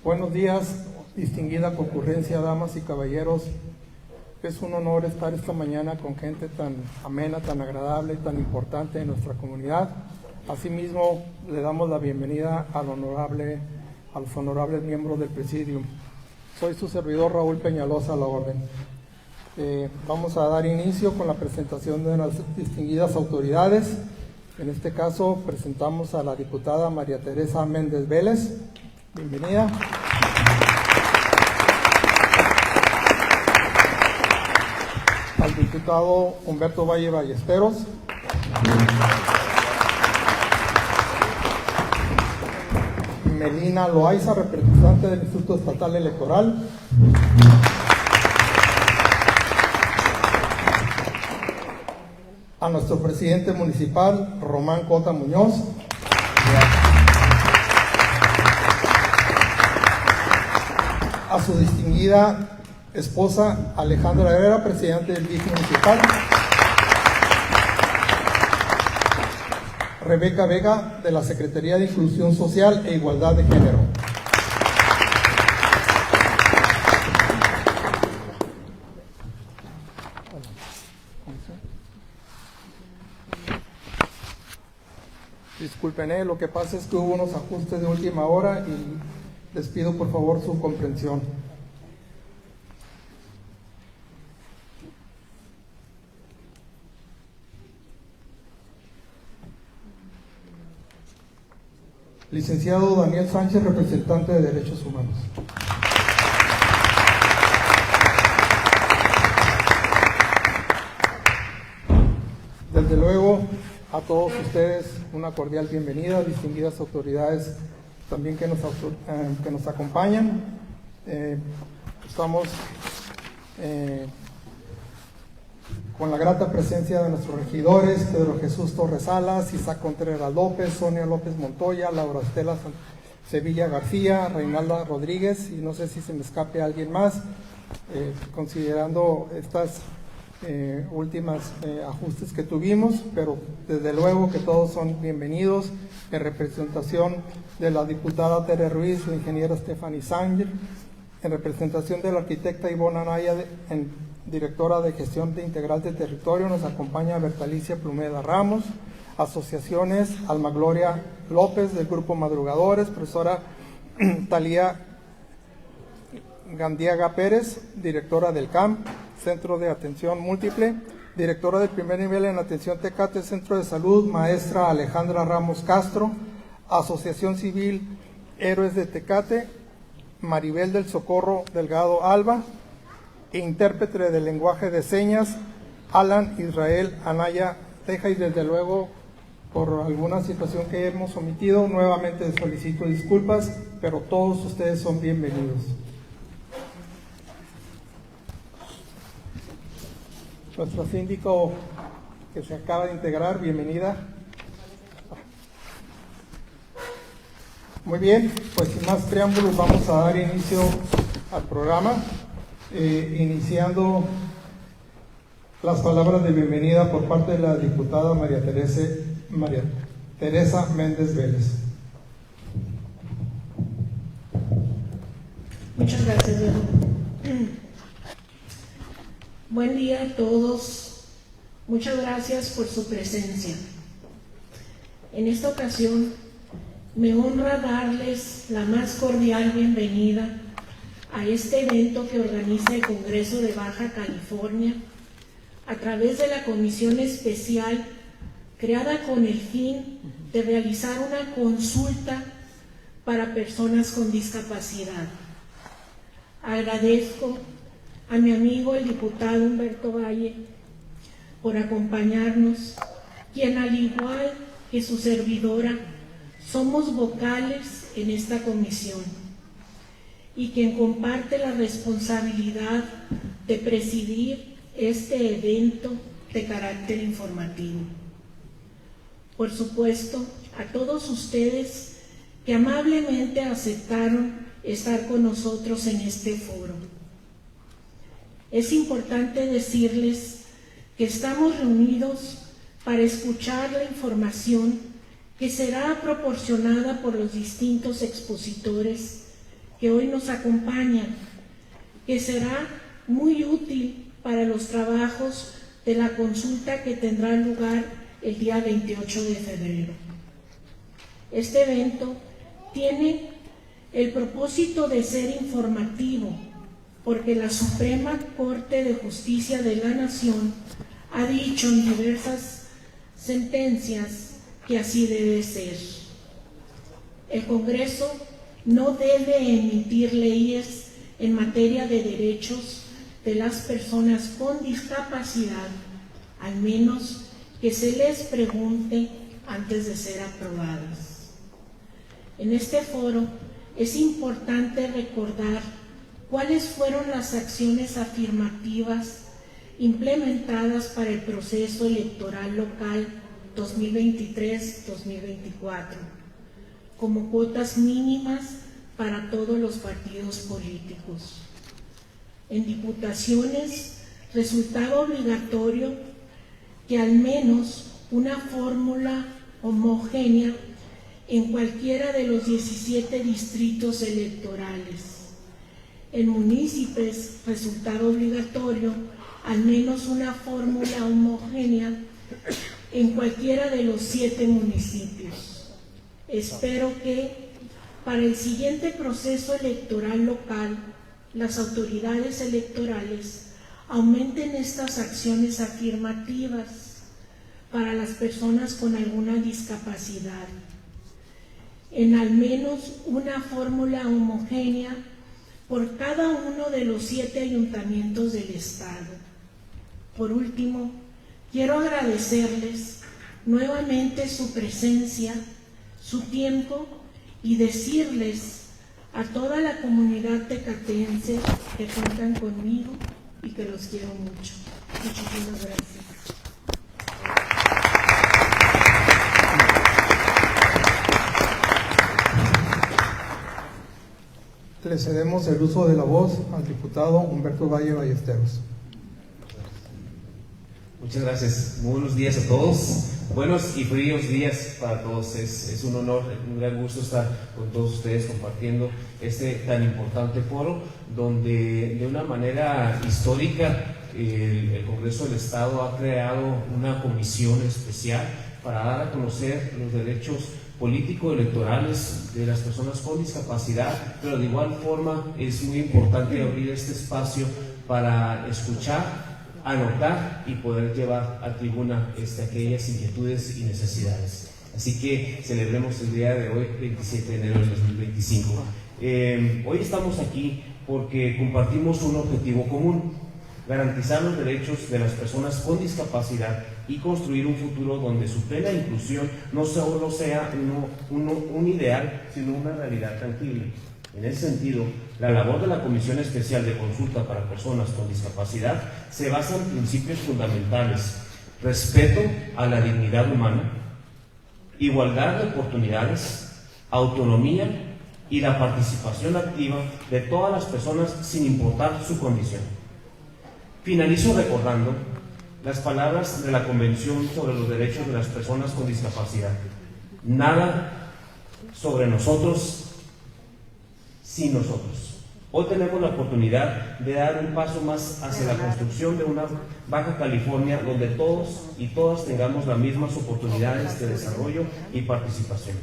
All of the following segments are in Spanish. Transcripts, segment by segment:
Buenos días, distinguida concurrencia, damas y caballeros. Es un honor estar esta mañana con gente tan amena, tan agradable, tan importante en nuestra comunidad. Asimismo, le damos la bienvenida a los honorables miembros del Presidium. Soy su servidor Raúl Peñalosa, a la orden. Vamos a dar inicio con la presentación de las distinguidas autoridades. En este caso, presentamos a la diputada María Teresa Méndez Vélez. Bienvenida. Al diputado Humberto Valle Ballesteros. Melina Loaiza, representante del Instituto Estatal Electoral. A nuestro presidente municipal, Román Cota Muñoz. A su distinguida esposa, Alejandra Herrera, presidente del DIF municipal. Rebeca Vega, de la Secretaría de Inclusión Social e Igualdad de Género. Disculpen, lo que pasa es que hubo unos ajustes de última hora y les pido por favor su comprensión. Licenciado Daniel Sánchez, representante de Derechos Humanos. Desde luego, a todos ustedes una cordial bienvenida, distinguidas autoridades también que nos acompañan. Estamos con la grata presencia de nuestros regidores, Pedro Jesús Torres Salas, Isaac Contreras López, Sonia López Montoya, Laura Estela Sevilla García, Reinalda Rodríguez, y no sé si se me escape alguien más, considerando estas últimas ajustes que tuvimos, pero desde luego que todos son bienvenidos, en representación de la diputada Tere Ruiz, la ingeniera Stephanie Sanger, en representación de la arquitecta Ivonne Anaya, directora de Gestión Integral de Territorio, nos acompaña Bertalicia Plumeda Ramos, asociaciones Alma Gloria López del Grupo Madrugadores, profesora Talía Gandiaga Pérez, directora del CAMP, Centro de Atención Múltiple, directora del primer nivel en Atención Tecate, Centro de Salud, maestra Alejandra Ramos Castro, Asociación Civil Héroes de Tecate, Maribel del Socorro Delgado Alba, e intérprete del lenguaje de señas, Alan Israel Anaya Teja, y desde luego por alguna situación que hemos omitido, nuevamente solicito disculpas, pero todos ustedes son bienvenidos. Nuestro síndico que se acaba de integrar, bienvenida. Muy bien, pues sin más preámbulos vamos a dar inicio al programa, iniciando las palabras de bienvenida por parte de la diputada María Teresa Méndez Vélez. Muchas gracias, Diego. Buen día a todos. Muchas gracias por su presencia. En esta ocasión me honra darles la más cordial bienvenida a este evento que organiza el Congreso de Baja California a través de la Comisión Especial creada con el fin de realizar una consulta para personas con discapacidad. Agradezco a mi amigo el diputado Humberto Valle por acompañarnos, quien al igual que su servidora somos vocales en esta comisión y quien comparte la responsabilidad de presidir este evento de carácter informativo. Por supuesto, a todos ustedes que amablemente aceptaron estar con nosotros en este foro. Es importante decirles que estamos reunidos para escuchar la información que será proporcionada por los distintos expositores que hoy nos acompañan, que será muy útil para los trabajos de la consulta que tendrá lugar el día 28 de febrero. Este evento tiene el propósito de ser informativo, porque la Suprema Corte de Justicia de la Nación ha dicho en diversas sentencias que así debe ser. El Congreso no debe emitir leyes en materia de derechos de las personas con discapacidad, al menos que se les pregunte antes de ser aprobadas. En este foro es importante recordar cuáles fueron las acciones afirmativas implementadas para el proceso electoral local 2023-2024, como cuotas mínimas para todos los partidos políticos. En diputaciones resultaba obligatorio que al menos una fórmula homogénea en cualquiera de los 17 distritos electorales. En municipios resultaba obligatorio al menos una fórmula homogénea en cualquiera de los 7 municipios. Espero que para el siguiente proceso electoral local, las autoridades electorales aumenten estas acciones afirmativas para las personas con alguna discapacidad, en al menos una fórmula homogénea por cada uno de los 7 ayuntamientos del Estado. Por último, quiero agradecerles nuevamente su presencia, su tiempo y decirles a toda la comunidad tecatense que cuentan conmigo y que los quiero mucho. Muchísimas gracias. Le cedemos el uso de la voz al diputado Humberto Valle Ballesteros. Muchas gracias. Muy buenos días a todos. Buenos y fríos días para todos. Es un honor, un gran gusto estar con todos ustedes compartiendo este tan importante foro, donde de una manera histórica el Congreso del Estado ha creado una comisión especial para dar a conocer los derechos político-electorales de las personas con discapacidad, pero de igual forma es muy importante abrir este espacio para escuchar, anotar y poder llevar a tribuna aquellas inquietudes y necesidades. Así que celebremos el día de hoy, 27 de enero de 2025. Hoy estamos aquí porque compartimos un objetivo común: garantizar los derechos de las personas con discapacidad y construir un futuro donde su plena inclusión no solo sea un ideal, sino una realidad tangible. En ese sentido, la labor de la Comisión Especial de Consulta para Personas con Discapacidad se basa en principios fundamentales: respeto a la dignidad humana, igualdad de oportunidades, autonomía y la participación activa de todas las personas sin importar su condición. Finalizo recordando las palabras de la Convención sobre los Derechos de las Personas con Discapacidad: nada sobre nosotros sin nosotros. Hoy tenemos la oportunidad de dar un paso más hacia la construcción de una Baja California donde todos y todas tengamos las mismas oportunidades de desarrollo y participación.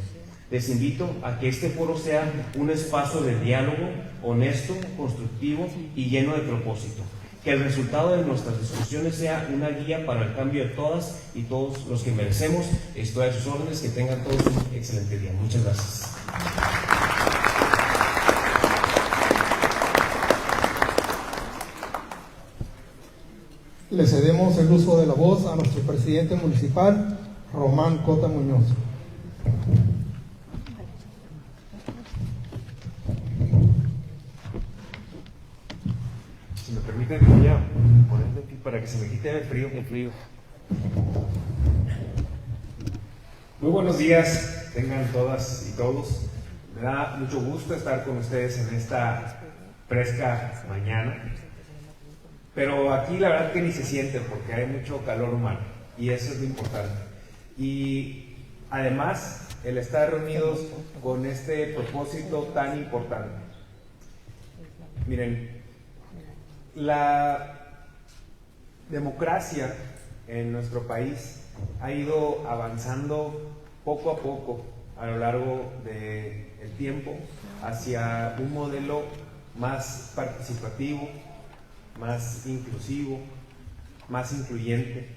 Les invito a que este foro sea un espacio de diálogo honesto, constructivo y lleno de propósito. Que el resultado de nuestras discusiones sea una guía para el cambio de todas y todos los que merecemos. Estoy a sus órdenes. Que tengan todos un excelente día. Muchas gracias. Le cedemos el uso de la voz a nuestro presidente municipal, Román Cota Muñoz. Si me permiten, voy a ponerme aquí para que se me quite el frío. Muy buenos días, tengan todas y todos. Me da mucho gusto estar con ustedes en esta fresca mañana. Pero aquí la verdad que ni se siente porque hay mucho calor humano y eso es lo importante. Y además el estar reunidos con este propósito tan importante. Miren, la democracia en nuestro país ha ido avanzando poco a poco a lo largo del tiempo hacia un modelo más participativo, más inclusivo, más incluyente.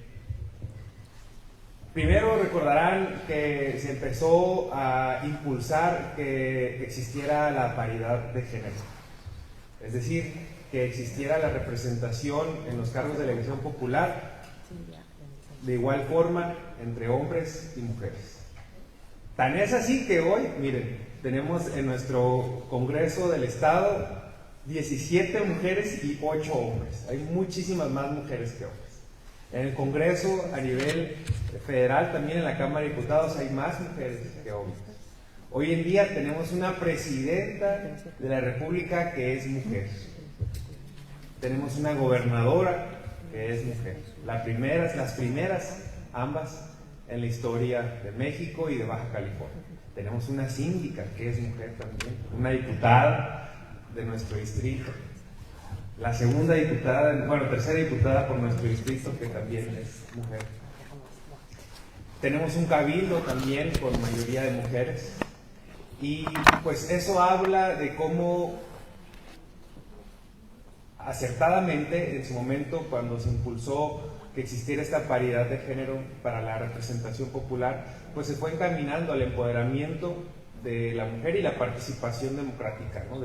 Primero recordarán que se empezó a impulsar que existiera la paridad de género, es decir, que existiera la representación en los cargos de la elección popular de igual forma entre hombres y mujeres. Tan es así que hoy, miren, tenemos en nuestro Congreso del Estado 17 mujeres y 8 hombres. Hay muchísimas más mujeres que hombres. En el Congreso a nivel federal, también en la Cámara de Diputados, hay más mujeres que hombres. Hoy en día tenemos una presidenta de la República que es mujer. Tenemos una gobernadora que es mujer. Las primeras ambas en la historia de México y de Baja California. Tenemos una síndica que es mujer también, una diputada de nuestro distrito, la segunda diputada, tercera diputada por nuestro distrito que también es mujer. Tenemos un cabildo también con mayoría de mujeres y pues eso habla de cómo acertadamente en su momento, cuando se impulsó que existiera esta paridad de género para la representación popular, pues se fue encaminando al empoderamiento de la mujer y la participación democrática, ¿no?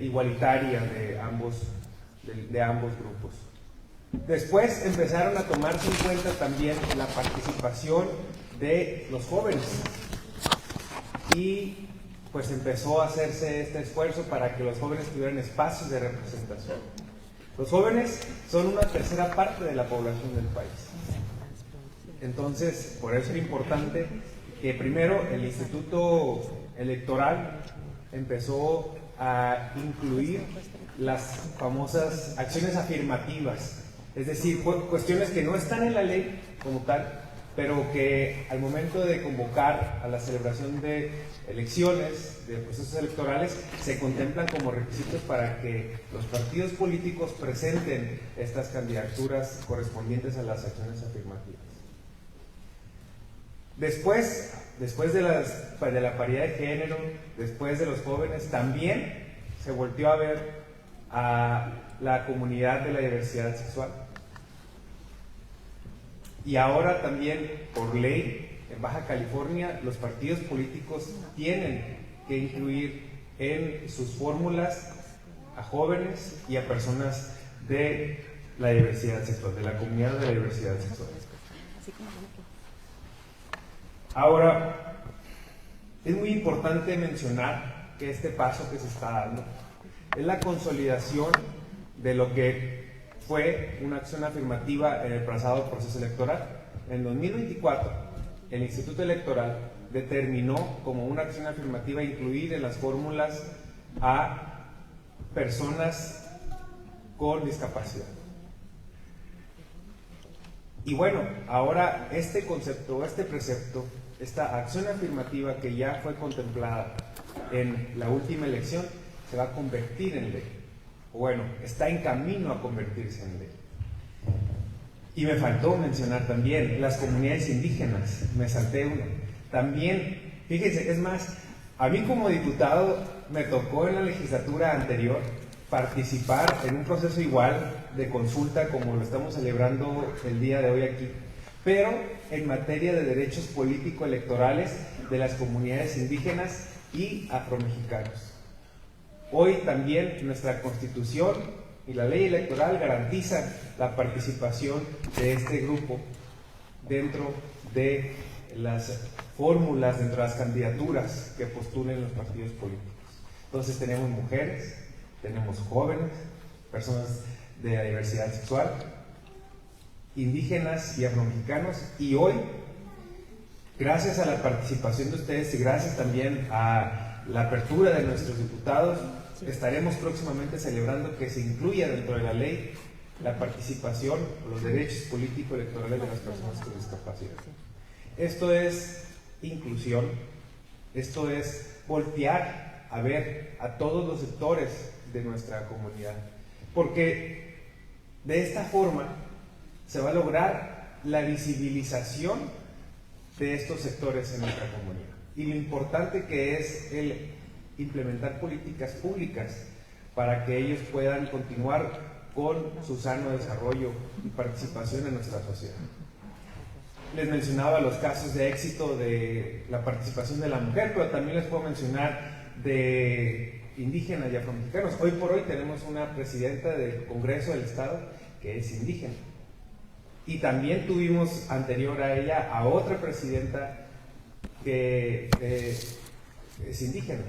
Igualitaria de ambos grupos. Después empezaron a tomarse en cuenta también la participación de los jóvenes y pues empezó a hacerse este esfuerzo para que los jóvenes tuvieran espacios de representación. Los jóvenes son una tercera parte de la población del país. Entonces, por eso era importante que primero el Instituto Electoral empezó a incluir las famosas acciones afirmativas, es decir, cuestiones que no están en la ley como tal, pero que al momento de convocar a la celebración de elecciones, de procesos electorales, se contemplan como requisitos para que los partidos políticos presenten estas candidaturas correspondientes a las acciones afirmativas. Después de la paridad de género, después de los jóvenes, también se volteó a ver a la comunidad de la diversidad sexual. Y ahora también, por ley, en Baja California, los partidos políticos tienen que incluir en sus fórmulas a jóvenes y a personas de la diversidad sexual, de la comunidad de la diversidad sexual. Ahora, es muy importante mencionar que este paso que se está dando es la consolidación de lo que fue una acción afirmativa en el pasado proceso electoral. En 2024, el Instituto Electoral determinó como una acción afirmativa incluir en las fórmulas a personas con discapacidad. Y bueno, ahora este concepto, este precepto, esta acción afirmativa que ya fue contemplada en la última elección, se va a convertir en ley. Bueno, está en camino a convertirse en ley. Y me faltó mencionar también las comunidades indígenas, me salté uno. También, fíjense, es más, a mí como diputado me tocó en la legislatura anterior participar en un proceso igual de consulta como lo estamos celebrando el día de hoy aquí, pero en materia de derechos político-electorales de las comunidades indígenas y afromexicanos. Hoy también nuestra Constitución y la ley electoral garantiza la participación de este grupo dentro de las fórmulas, dentro de las candidaturas que postulen los partidos políticos. Entonces tenemos mujeres, tenemos jóvenes, personas de la diversidad sexual, indígenas y afromexicanos, y hoy, gracias a la participación de ustedes y gracias también a la apertura de nuestros diputados, estaremos próximamente celebrando que se incluya dentro de la ley la participación o los derechos político-electorales de las personas con discapacidad. Esto es inclusión, esto es voltear a ver a todos los sectores de nuestra comunidad. Porque de esta forma se va a lograr la visibilización de estos sectores en nuestra comunidad. Y lo importante que es el implementar políticas públicas para que ellos puedan continuar con su sano desarrollo y participación en nuestra sociedad. Les mencionaba los casos de éxito de la participación de la mujer, pero también les puedo mencionar de indígenas y afromexicanos. Hoy por hoy tenemos una presidenta del Congreso del Estado que es indígena. Y también tuvimos anterior a ella a otra presidenta que es indígena.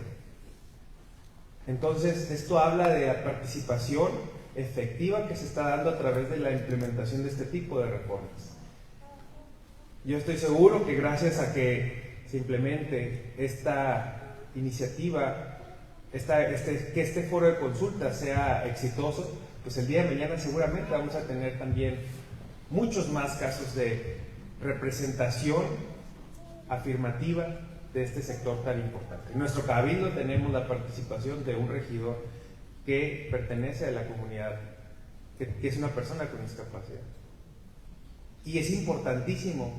Entonces, esto habla de la participación efectiva que se está dando a través de la implementación de este tipo de reformas. Yo estoy seguro que gracias a que se implemente esta iniciativa, que este foro de consulta sea exitoso, pues el día de mañana seguramente vamos a tener también muchos más casos de representación afirmativa de este sector tan importante. En nuestro cabildo tenemos la participación de un regidor que pertenece a la comunidad, que es una persona con discapacidad. Y es importantísimo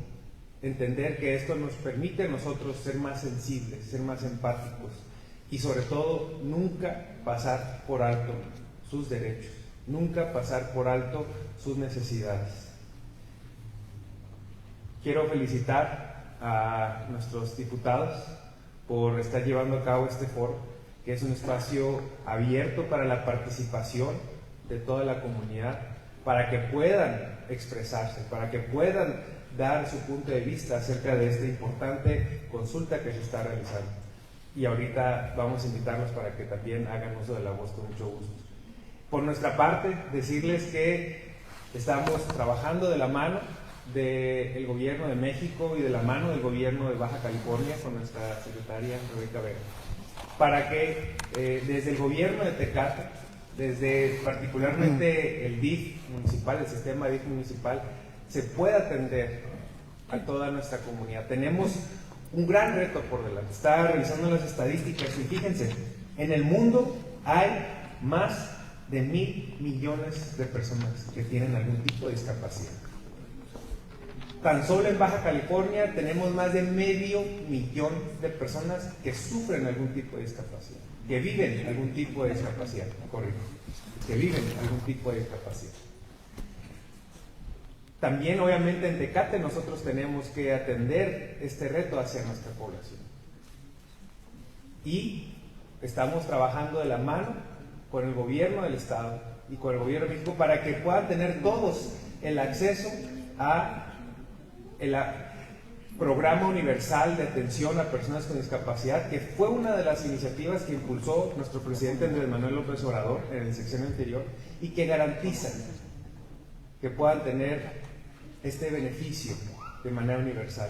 entender que esto nos permite a nosotros ser más sensibles, ser más empáticos y sobre todo nunca pasar por alto sus derechos, nunca pasar por alto sus necesidades. Quiero felicitar a nuestros diputados por estar llevando a cabo este foro, que es un espacio abierto para la participación de toda la comunidad, para que puedan expresarse, para que puedan dar su punto de vista acerca de esta importante consulta que se está realizando. Y ahorita vamos a invitarlos para que también hagan uso de la voz con mucho gusto. Por nuestra parte, decirles que estamos trabajando de la mano del gobierno de México y de la mano del gobierno de Baja California con nuestra secretaria Rebeca Vega, para que desde el gobierno de Tecate, desde particularmente el DIF municipal, el sistema DIF municipal, se pueda atender a toda nuestra comunidad. Tenemos un gran reto por delante. Estaba revisando las estadísticas y fíjense, en el mundo hay más de 1,000 millones de personas que tienen algún tipo de discapacidad. Tan solo en Baja California tenemos más de 500,000 de personas que sufren algún tipo de discapacidad, que viven algún tipo de discapacidad, que viven algún tipo de discapacidad. También, obviamente, en Tecate nosotros tenemos que atender este reto hacia nuestra población. Y estamos trabajando de la mano con el gobierno del Estado y con el gobierno de México para que puedan tener todos el acceso a el Programa Universal de Atención a Personas con Discapacidad, que fue una de las iniciativas que impulsó nuestro presidente Andrés Manuel López Obrador en el sexenio anterior y que garantiza que puedan tener este beneficio de manera universal.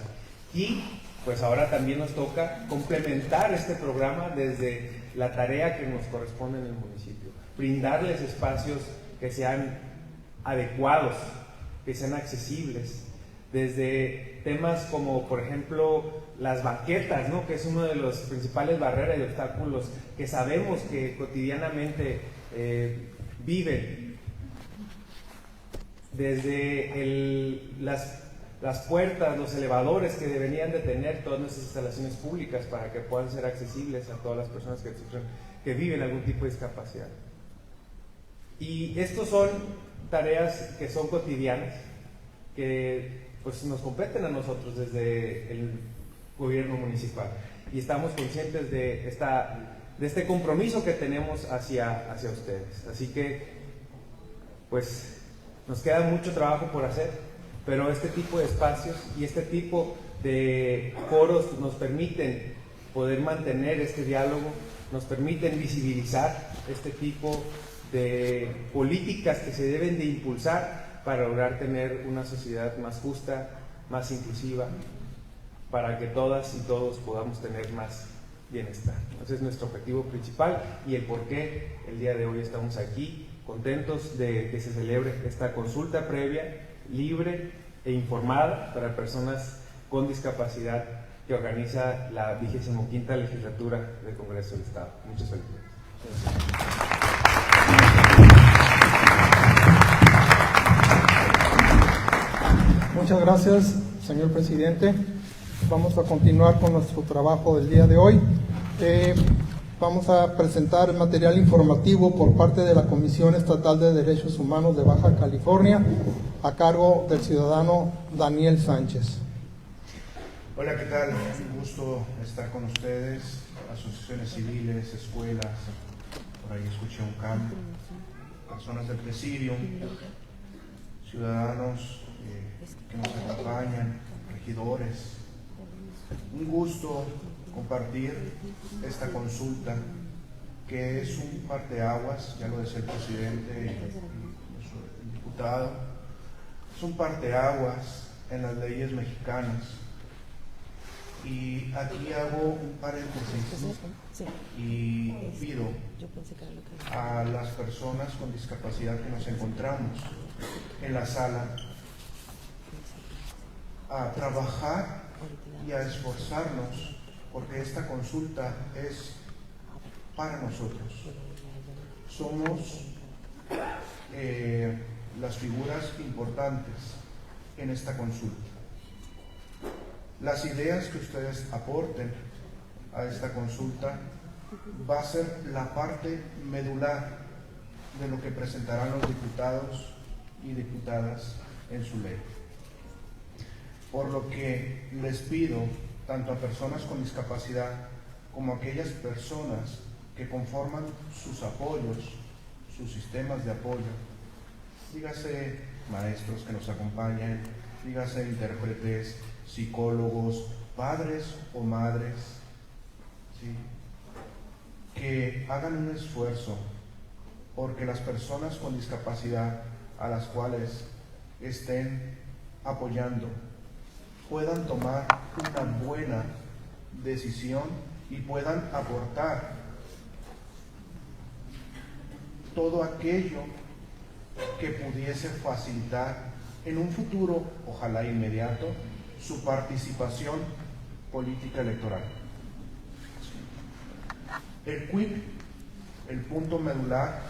Y pues ahora también nos toca complementar este programa desde la tarea que nos corresponde en el municipio, brindarles espacios que sean adecuados, que sean accesibles, desde temas como, por ejemplo, las banquetas, ¿no?, que es uno de los principales barreras y obstáculos que sabemos que cotidianamente viven, desde las puertas, los elevadores que deberían de tener todas nuestras instalaciones públicas para que puedan ser accesibles a todas las personas que viven algún tipo de discapacidad. Y estos son tareas que son cotidianas, que pues nos competen a nosotros desde el gobierno municipal y estamos conscientes de este compromiso que tenemos hacia ustedes. Así que pues nos queda mucho trabajo por hacer, pero este tipo de espacios y este tipo de foros nos permiten poder mantener este diálogo, nos permiten visibilizar este tipo de políticas que se deben de impulsar para lograr tener una sociedad más justa, más inclusiva, para que todas y todos podamos tener más bienestar. Ese es nuestro objetivo principal y el por qué el día de hoy estamos aquí, contentos de que se celebre esta consulta previa, libre e informada para personas con discapacidad que organiza la 25ª legislatura del Congreso del Estado. Muchas felicidades. Muchas gracias, señor presidente. Vamos a continuar con nuestro trabajo del día de hoy. Vamos a presentar el material informativo por parte de la Comisión Estatal de Derechos Humanos de Baja California, a cargo del ciudadano Daniel Sánchez. Hola, ¿qué tal? Un gusto estar con ustedes, asociaciones civiles, escuelas, por ahí escuché un cambio, personas del presidium, ciudadanos que nos acompañan, regidores. Un gusto compartir esta consulta, que es un parteaguas, ya lo decía el presidente y el diputado, es un parteaguas en las leyes mexicanas. Y aquí hago un paréntesis y pido a las personas con discapacidad que nos encontramos en la sala a trabajar y a esforzarnos, porque esta consulta es para nosotros. Somos las figuras importantes en esta consulta. Las ideas que ustedes aporten a esta consulta va a ser la parte medular de lo que presentarán los diputados y diputadas en su ley. Por lo que les pido, tanto a personas con discapacidad como a aquellas personas que conforman sus apoyos, sus sistemas de apoyo, dígase maestros que nos acompañen, dígase intérpretes, psicólogos, padres o madres, ¿sí?, que hagan un esfuerzo porque las personas con discapacidad a las cuales estén apoyando puedan tomar una buena decisión y puedan aportar todo aquello que pudiese facilitar en un futuro, ojalá inmediato, su participación política electoral. El quid, el punto medular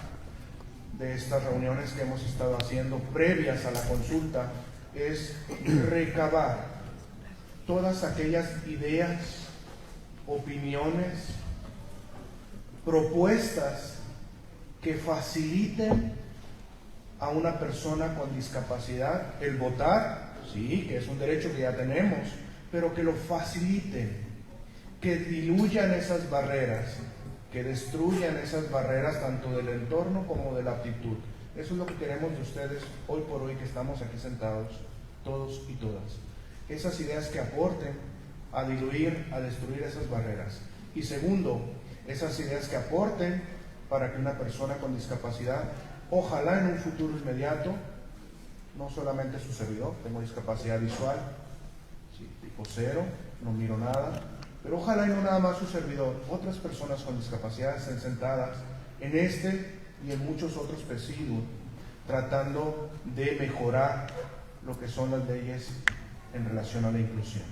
de estas reuniones que hemos estado haciendo previas a la consulta, es recabar todas aquellas ideas, opiniones, propuestas que faciliten a una persona con discapacidad el votar, sí, que es un derecho que ya tenemos, pero que lo faciliten, que diluyan esas barreras, que destruyan esas barreras tanto del entorno como de la aptitud. Eso es lo que queremos de ustedes hoy por hoy, que estamos aquí sentados todos y todas. Esas ideas que aporten a diluir, a destruir esas barreras. Y segundo, esas ideas que aporten para que una persona con discapacidad, ojalá en un futuro inmediato, no solamente su servidor, tengo discapacidad visual, sí, tipo 0, no miro nada, pero ojalá y no nada más su servidor, otras personas con discapacidad estén sentadas en este y en muchos otros presidios, tratando de mejorar lo que son las leyes en relación a la inclusión.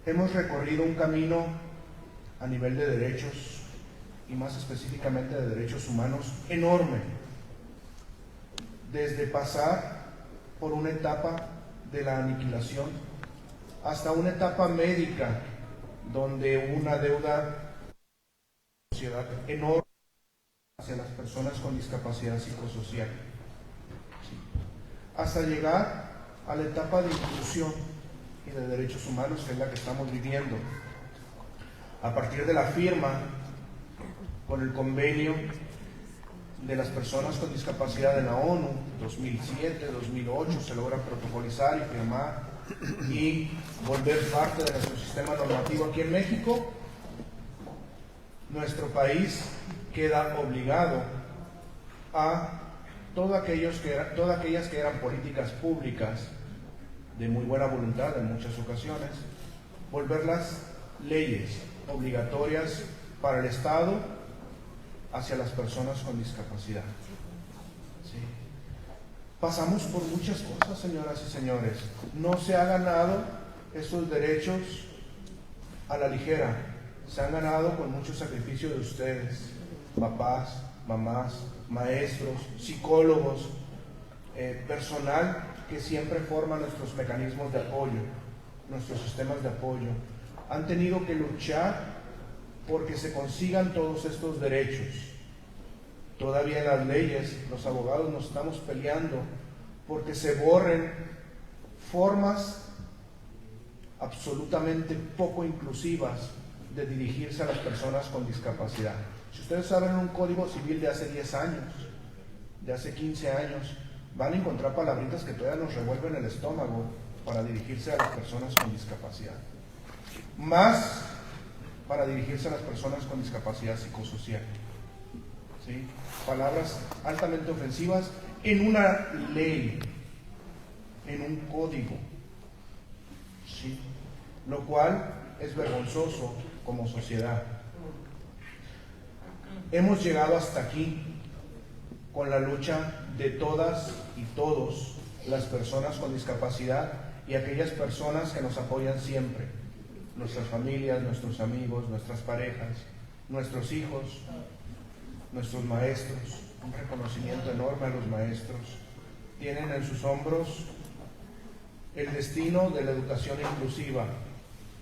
Hemos recorrido un camino a nivel de derechos y más específicamente de derechos humanos enorme, desde pasar por una etapa de la aniquilación hasta una etapa médica donde una deuda de sociedad enorme hacia las personas con discapacidad psicosocial, sí, hasta llegar a la etapa de inclusión y de derechos humanos, que es la que estamos viviendo a partir de la firma con el convenio de las personas con discapacidad de la ONU, 2007, 2008, se logra protocolizar y firmar y volver parte de nuestro sistema normativo aquí en México. Nuestro país queda obligado a todas aquellas que eran políticas públicas de muy buena voluntad en muchas ocasiones, volverlas leyes obligatorias para el Estado hacia las personas con discapacidad. ¿Sí? Pasamos por muchas cosas, señoras y señores. No se ha ganado esos derechos a la ligera. Se han ganado con mucho sacrificio de ustedes, papás, mamás, maestros, psicólogos, personal que siempre forman nuestros mecanismos de apoyo, nuestros sistemas de apoyo, han tenido que luchar porque se consigan todos estos derechos. Todavía en las leyes, los abogados nos estamos peleando porque se borren formas absolutamente poco inclusivas de dirigirse a las personas con discapacidad. Si ustedes saben un código civil de hace 10 años, de hace 15 años, van a encontrar palabritas que todavía nos revuelven el estómago para dirigirse a las personas con discapacidad. Más para dirigirse a las personas con discapacidad psicosocial. ¿Sí? Palabras altamente ofensivas en una ley, en un código. ¿Sí? Lo cual es vergonzoso como sociedad. Hemos llegado hasta aquí con la lucha de todas y todos las personas con discapacidad y aquellas personas que nos apoyan siempre, nuestras familias, nuestros amigos, nuestras parejas, nuestros hijos, nuestros maestros. Un reconocimiento enorme a los maestros. Tienen en sus hombros el destino de la educación inclusiva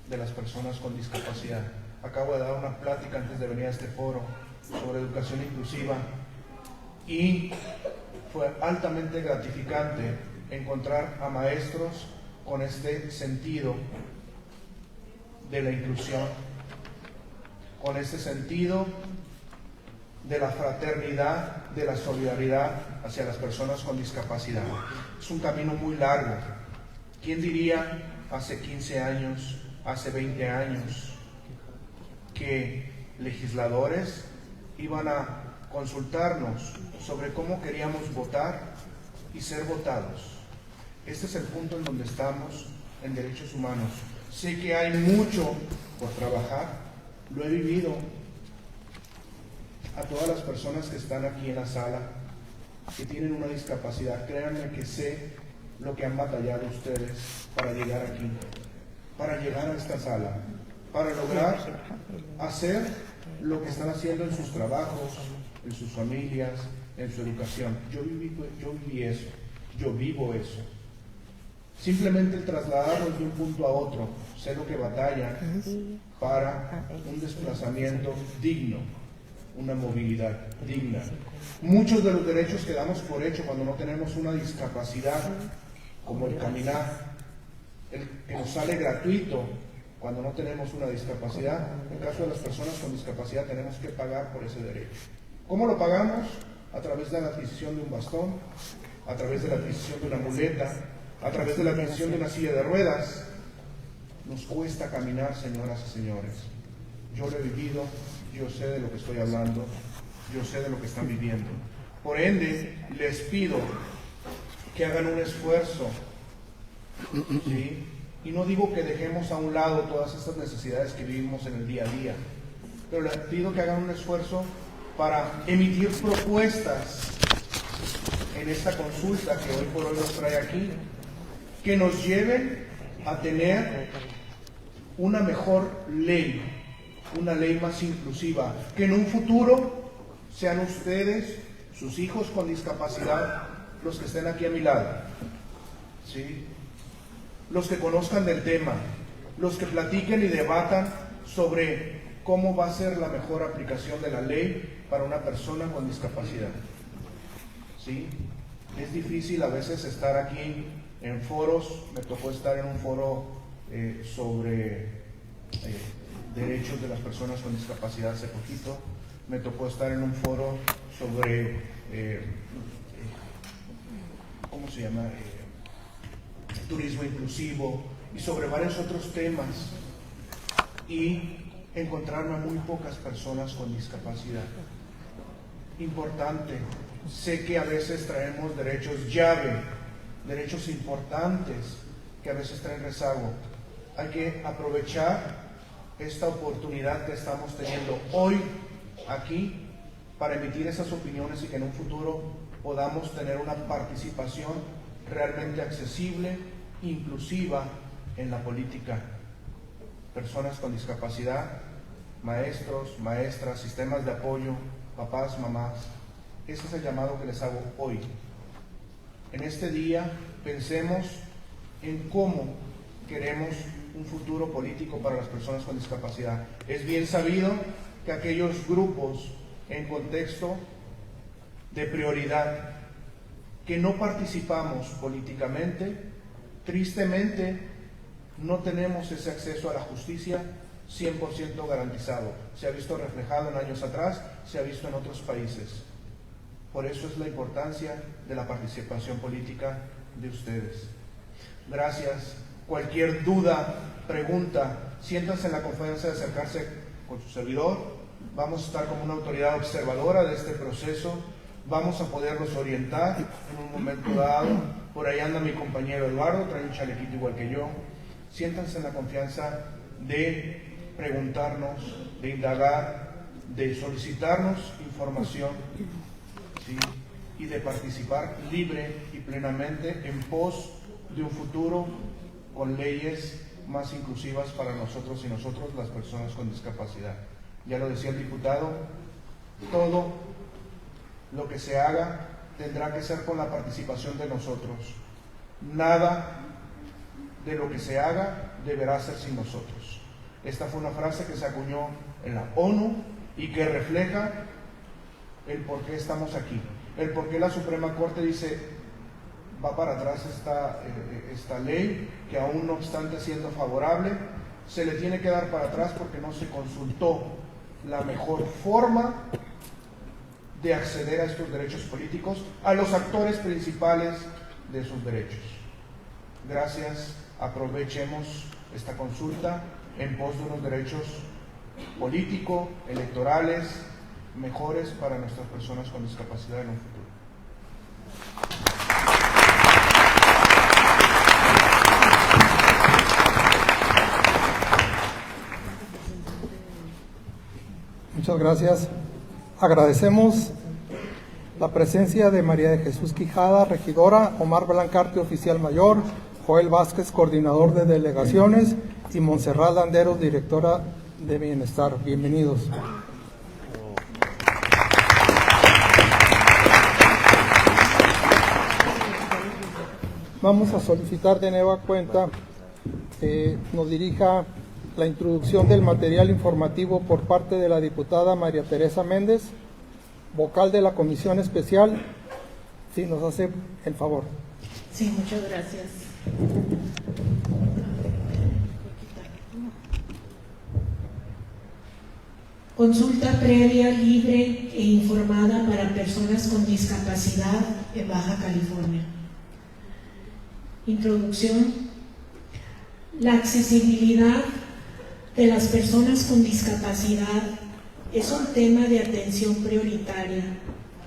de las personas con discapacidad. Acabo de dar una plática antes de venir a este foro sobre educación inclusiva y fue altamente gratificante encontrar a maestros con este sentido de la inclusión, con este sentido de la fraternidad, de la solidaridad hacia las personas con discapacidad. Es un camino muy largo. ¿Quién diría hace 15 años, hace 20 años, que legisladores iban a consultarnos sobre cómo queríamos votar y ser votados? Este es el punto en donde estamos en derechos humanos. Sé que hay mucho por trabajar, lo he vivido. A todas las personas que están aquí en la sala, que tienen una discapacidad, créanme que sé lo que han batallado ustedes para llegar aquí, para llegar a esta sala, para lograr hacer lo que están haciendo en sus trabajos, en sus familias, en su educación. Yo viví eso, yo vivo eso. Simplemente el trasladarnos de un punto a otro, sé lo que batallan para un desplazamiento digno, una movilidad digna. Muchos de los derechos que damos por hecho cuando no tenemos una discapacidad, como el caminar, el que nos sale gratuito cuando no tenemos una discapacidad, en el caso de las personas con discapacidad tenemos que pagar por ese derecho. ¿Cómo lo pagamos? A través de la adquisición de un bastón, a través de la adquisición de una muleta, a través de la adquisición de una silla de ruedas. Nos cuesta caminar, señoras y señores. Yo lo he vivido, yo sé de lo que estoy hablando, yo sé de lo que están viviendo. Por ende, les pido que hagan un esfuerzo, ¿sí? Y no digo que dejemos a un lado todas estas necesidades que vivimos en el día a día, pero les pido que hagan un esfuerzo para emitir propuestas en esta consulta que hoy por hoy nos trae aquí, que nos lleven a tener una mejor ley, una ley más inclusiva, que en un futuro sean ustedes, sus hijos con discapacidad, los que estén aquí a mi lado, ¿sí? Los que conozcan del tema, los que platiquen y debatan sobre cómo va a ser la mejor aplicación de la ley para una persona con discapacidad, ¿sí? Es difícil a veces estar aquí en foros. Me tocó estar en un foro sobre derechos de las personas con discapacidad hace poquito. Me tocó estar en un foro sobre ¿cómo se llama? Turismo inclusivo y sobre varios otros temas, y encontrarme a muy pocas personas con discapacidad. Importante, sé que a veces traemos derechos llave, derechos importantes que a veces traen rezago. Hay que aprovechar esta oportunidad que estamos teniendo hoy aquí para emitir esas opiniones y que en un futuro podamos tener una participación realmente accesible, inclusiva en la política. Personas con discapacidad, maestros, maestras, sistemas de apoyo, papás, mamás. Ese es el llamado que les hago hoy. En este día pensemos en cómo queremos un futuro político para las personas con discapacidad. Es bien sabido que aquellos grupos en contexto de prioridad que no participamos políticamente, tristemente no tenemos ese acceso a la justicia 100% garantizado. Se ha visto reflejado en años atrás, se ha visto en otros países. Por eso es la importancia de la participación política de ustedes. Gracias. Cualquier duda, pregunta, siéntanse en la confianza de acercarse con su servidor. Vamos a estar como una autoridad observadora de este proceso. Vamos a poderlos orientar en un momento dado. Por ahí anda mi compañero Eduardo, trae un chalequito igual que yo. Siéntanse en la confianza de preguntarnos, de indagar, de solicitarnos información, ¿sí? Y de participar libre y plenamente en pos de un futuro con leyes más inclusivas para nosotros y nosotros, las personas con discapacidad. Ya lo decía el diputado, todo lo que se haga tendrá que ser con la participación de nosotros. Nada de lo que se haga deberá ser sin nosotros. Esta fue una frase que se acuñó en la ONU y que refleja el por qué estamos aquí, el por qué la Suprema Corte dice va para atrás esta ley, que aún no obstante siendo favorable, se le tiene que dar para atrás porque no se consultó la mejor forma de acceder a estos derechos políticos, a los actores principales de esos derechos. Gracias, aprovechemos esta consulta en pos de unos derechos políticos, electorales, mejores para nuestras personas con discapacidad en un futuro. Muchas gracias. Agradecemos la presencia de María de Jesús Quijada, regidora, Omar Blancarte, oficial mayor, Joel Vázquez, coordinador de delegaciones, y Montserrat Landeros, directora de Bienestar. Bienvenidos. Vamos a solicitar de nueva cuenta que nos dirija la introducción del material informativo por parte de la diputada María Teresa Méndez, vocal de la Comisión Especial, si nos hace el favor. Sí, muchas gracias. Consulta previa, libre e informada para personas con discapacidad en Baja California. Introducción. La accesibilidad de las personas con discapacidad es un tema de atención prioritaria.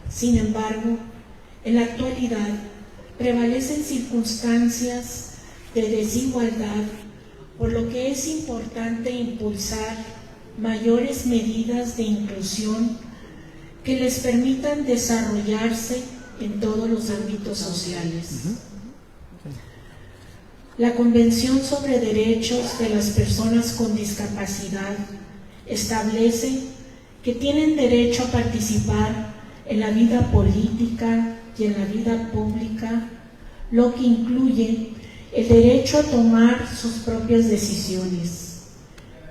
Sin embargo, en la actualidad prevalecen circunstancias de desigualdad, por lo que es importante impulsar mayores medidas de inclusión que les permitan desarrollarse en todos los ámbitos sociales. La Convención sobre Derechos de las Personas con Discapacidad establece que tienen derecho a participar en la vida política y en la vida pública, lo que incluye el derecho a tomar sus propias decisiones,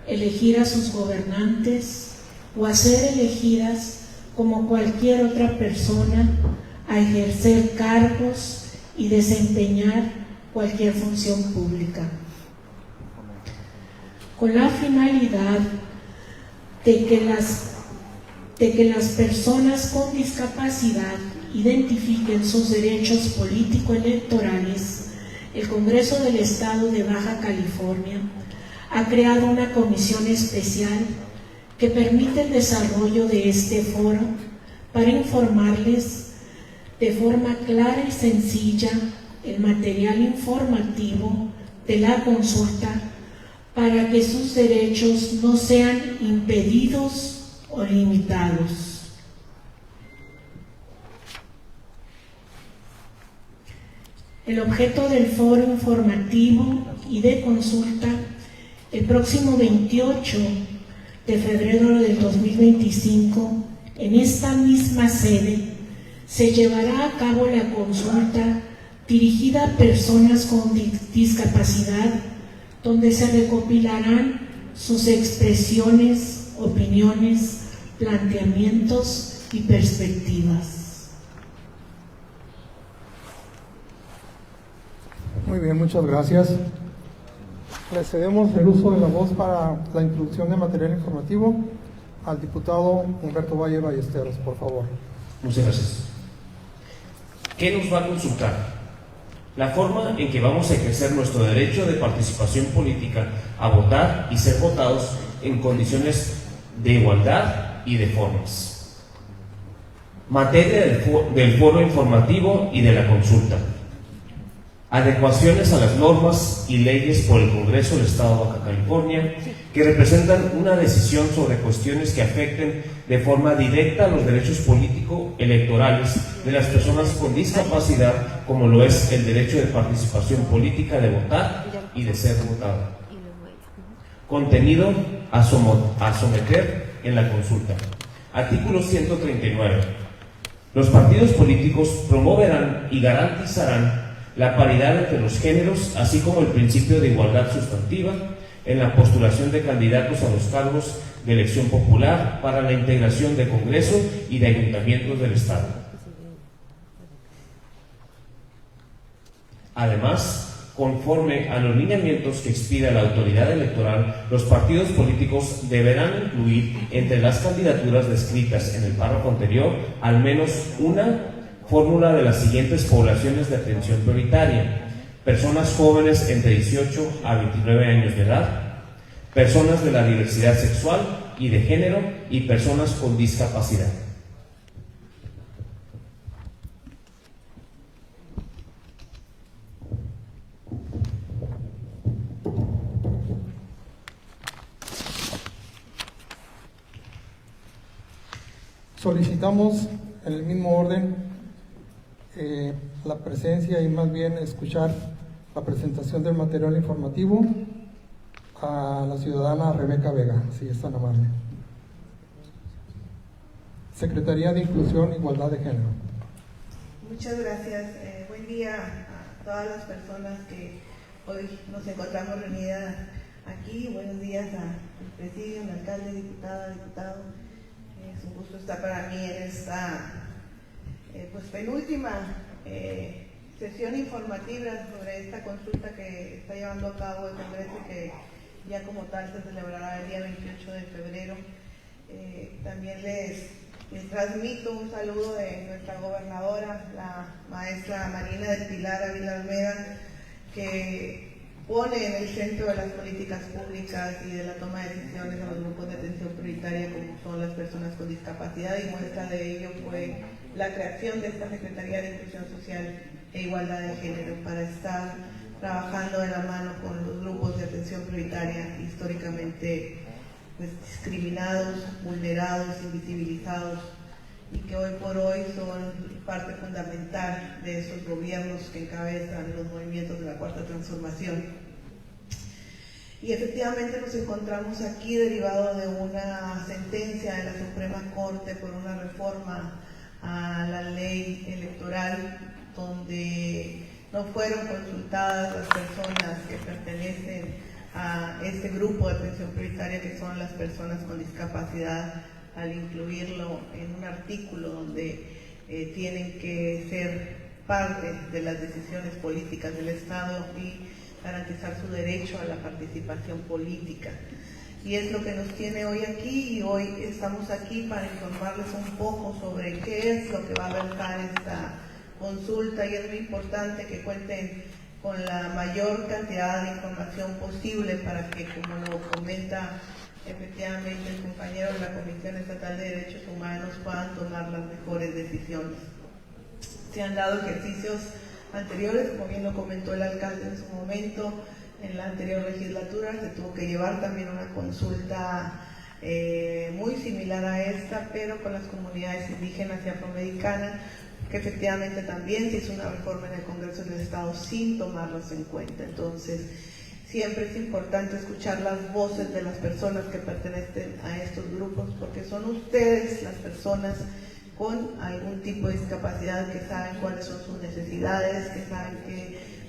elegir a sus gobernantes o a ser elegidas como cualquier otra persona, a ejercer cargos y desempeñar cualquier función pública, con la finalidad de que las personas con discapacidad identifiquen sus derechos político-electorales. El Congreso del Estado de Baja California ha creado una comisión especial que permite el desarrollo de este foro para informarles de forma clara y sencilla el material informativo de la consulta para que sus derechos no sean impedidos o limitados. El objeto del foro informativo y de consulta, el próximo 28 de febrero del 2025, en esta misma sede, se llevará a cabo la consulta dirigida a personas con discapacidad, donde se recopilarán sus expresiones, opiniones, planteamientos y perspectivas. Muy bien, muchas gracias. Le cedemos el uso de la voz para la introducción de material informativo al diputado Humberto Valle Ballesteros, por favor. Muchas gracias. ¿Qué nos va a consultar? La forma en que vamos a ejercer nuestro derecho de participación política a votar y ser votados en condiciones de igualdad y de formas. Materia del foro informativo y de la consulta. Adecuaciones a las normas y leyes por el Congreso del Estado de Baja California que representan una decisión sobre cuestiones que afecten de forma directa a los derechos político-electorales de las personas con discapacidad, como lo es el derecho de participación política de votar y de ser votado. Contenido a someter en la consulta. Artículo 139. Los partidos políticos promoverán y garantizarán la paridad entre los géneros, así como el principio de igualdad sustantiva en la postulación de candidatos a los cargos de elección popular para la integración de Congreso y de ayuntamientos del Estado. Además, conforme a los lineamientos que expida la autoridad electoral, los partidos políticos deberán incluir entre las candidaturas descritas en el párrafo anterior al menos una fórmula de las siguientes poblaciones de atención prioritaria: personas jóvenes entre 18 a 29 años de edad, personas de la diversidad sexual y de género y personas con discapacidad. Solicitamos en el mismo orden la presencia y más bien escuchar la presentación del material informativo a la ciudadana Rebeca Vega, si es tan amable. Secretaría de Inclusión e Igualdad de Género. Muchas gracias. Buen día a todas las personas que hoy nos encontramos reunidas aquí. Buenos días al presidio, al alcalde, diputada, diputado. Es un gusto estar para mí en esta penúltima sesión informativa sobre esta consulta que está llevando a cabo el Congreso, que ya como tal se celebrará el día 28 de febrero. También les transmito un saludo de nuestra gobernadora, la maestra Marina del Pilar Ávila Olmeda, que pone en el centro de las políticas públicas y de la toma de decisiones a los grupos de atención prioritaria como son las personas con discapacidad, y muestra de ello fue la creación de esta Secretaría de Inclusión Social e Igualdad de Género, para estar trabajando de la mano con los grupos de atención prioritaria históricamente discriminados, vulnerados, invisibilizados, y que hoy por hoy son parte fundamental de esos gobiernos que encabezan los movimientos de la Cuarta Transformación. Y efectivamente nos encontramos aquí derivado de una sentencia de la Suprema Corte por una reforma a la ley electoral, donde no fueron consultadas las personas que pertenecen a este grupo de atención prioritaria, que son las personas con discapacidad, al incluirlo en un artículo donde tienen que ser parte de las decisiones políticas del Estado y garantizar su derecho a la participación política. Y es lo que nos tiene hoy aquí, y hoy estamos aquí para informarles un poco sobre qué es lo que va a versar esta consulta, y es muy importante que cuenten con la mayor cantidad de información posible para que, como lo comenta efectivamente el compañero de la Comisión Estatal de Derechos Humanos, puedan tomar las mejores decisiones. Se han dado ejercicios anteriores, como bien lo comentó el alcalde en su momento. En la anterior legislatura se tuvo que llevar también una consulta muy similar a esta, pero con las comunidades indígenas y afroamericanas, que efectivamente también se hizo una reforma en el Congreso del Estado sin tomarlas en cuenta. Entonces, siempre es importante escuchar las voces de las personas que pertenecen a estos grupos, porque son ustedes las personas con algún tipo de discapacidad, que saben cuáles son sus necesidades, que saben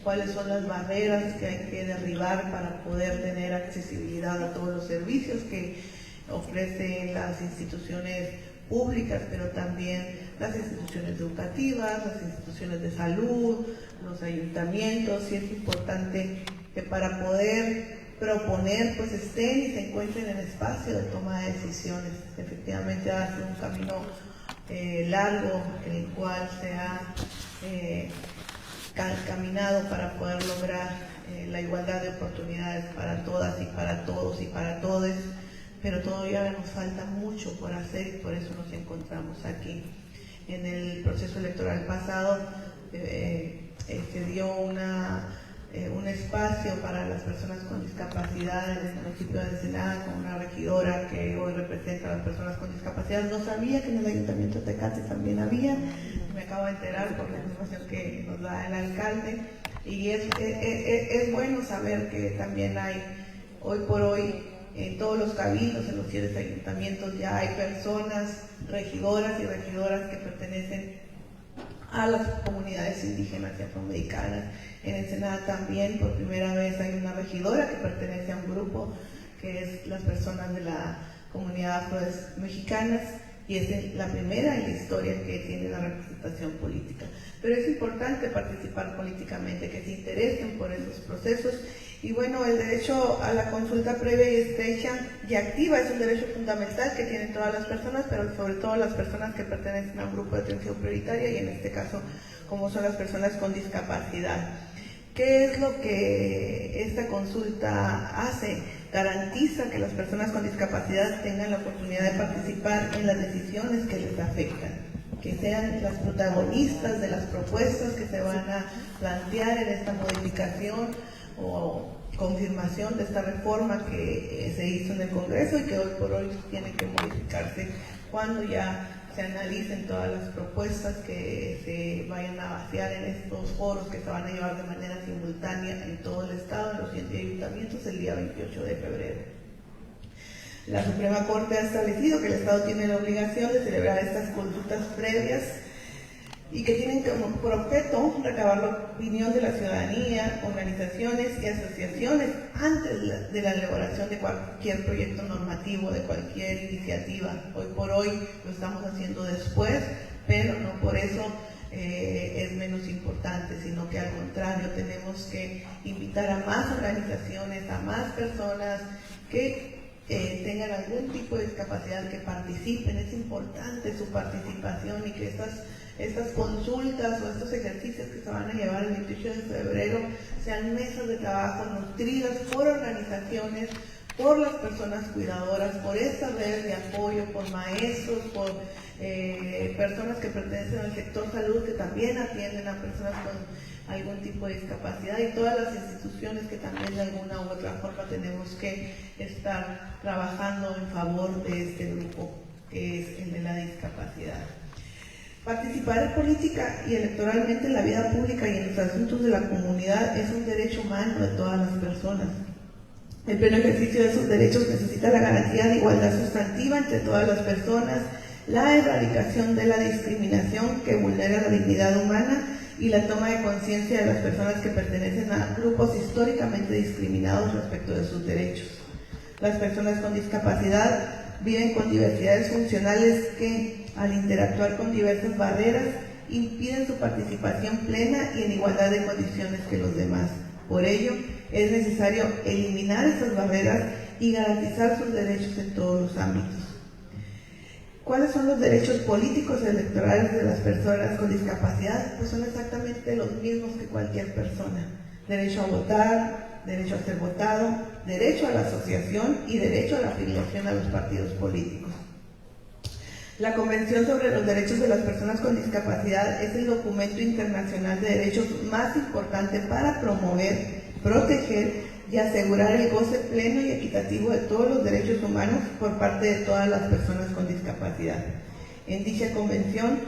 cuáles son las barreras que hay que derribar para poder tener accesibilidad a todos los servicios que ofrecen las instituciones públicas, pero también las instituciones educativas, las instituciones de salud, los ayuntamientos. Y es importante que para poder proponer pues estén y se encuentren en espacio de toma de decisiones. Efectivamente ha sido un camino largo en el cual se ha caminado para poder lograr la igualdad de oportunidades para todas y para todos y para todes, pero todavía nos falta mucho por hacer y por eso nos encontramos aquí. En el proceso electoral pasado se dio un espacio para las personas con discapacidad en el municipio de Ensenada, con una regidora que hoy representa a las personas con discapacidad. No sabía que en el ayuntamiento de Tecate también había, me acabo de enterar por la información que nos da el alcalde, y es bueno saber que también hay, hoy por hoy, en todos los cabildos, en los 7 ayuntamientos, ya hay personas, regidoras y regidoras que pertenecen a las comunidades indígenas y afroamericanas. En Ensenada también por primera vez hay una regidora que pertenece a un grupo que es las personas de la comunidad afro-mexicanas, y es la primera en la historia que tiene la representación política. Pero es importante participar políticamente, que se interesen por esos procesos. Y bueno, el derecho a la consulta previa y estrecha y activa es un derecho fundamental que tienen todas las personas, pero sobre todo las personas que pertenecen a un grupo de atención prioritaria, y en este caso como son las personas con discapacidad. ¿Qué es lo que esta consulta hace? Garantiza que las personas con discapacidad tengan la oportunidad de participar en las decisiones que les afectan, que sean las protagonistas de las propuestas que se van a plantear en esta modificación o confirmación de esta reforma que se hizo en el Congreso y que hoy por hoy tiene que modificarse cuando ya se analicen todas las propuestas que se vayan a vaciar en estos foros que se van a llevar de manera simultánea en todo el estado, en los 100 ayuntamientos, el día 28 de febrero. La Suprema Corte ha establecido que el Estado tiene la obligación de celebrar estas consultas previas y que tienen como por objeto recabar la opinión de la ciudadanía, organizaciones y asociaciones antes de la elaboración de cualquier proyecto normativo, de cualquier iniciativa. Hoy por hoy lo estamos haciendo después, pero no por eso es menos importante, sino que al contrario tenemos que invitar a más organizaciones, a más personas que tengan algún tipo de discapacidad que participen. Es importante su participación y que estas consultas o estos ejercicios que se van a llevar el 28 de febrero sean mesas de trabajo nutridas por organizaciones, por las personas cuidadoras, por esta red de apoyo, por maestros, por personas que pertenecen al sector salud que también atienden a personas con algún tipo de discapacidad, y todas las instituciones que también de alguna u otra forma tenemos que estar trabajando en favor de este grupo que es el de la discapacidad. Participar en política y electoralmente en la vida pública y en los asuntos de la comunidad es un derecho humano de todas las personas. El pleno ejercicio de esos derechos necesita la garantía de igualdad sustantiva entre todas las personas, la erradicación de la discriminación que vulnera la dignidad humana y la toma de conciencia de las personas que pertenecen a grupos históricamente discriminados respecto de sus derechos. Las personas con discapacidad viven con diversidades funcionales que, al interactuar con diversas barreras, impiden su participación plena y en igualdad de condiciones que los demás. Por ello, es necesario eliminar esas barreras y garantizar sus derechos en todos los ámbitos. ¿Cuáles son los derechos políticos y electorales de las personas con discapacidad? Pues son exactamente los mismos que cualquier persona. Derecho a votar, derecho a ser votado, derecho a la asociación y derecho a la afiliación a los partidos políticos. La Convención sobre los Derechos de las Personas con Discapacidad es el documento internacional de derechos más importante para promover, proteger y asegurar el goce pleno y equitativo de todos los derechos humanos por parte de todas las personas con discapacidad. En dicha convención,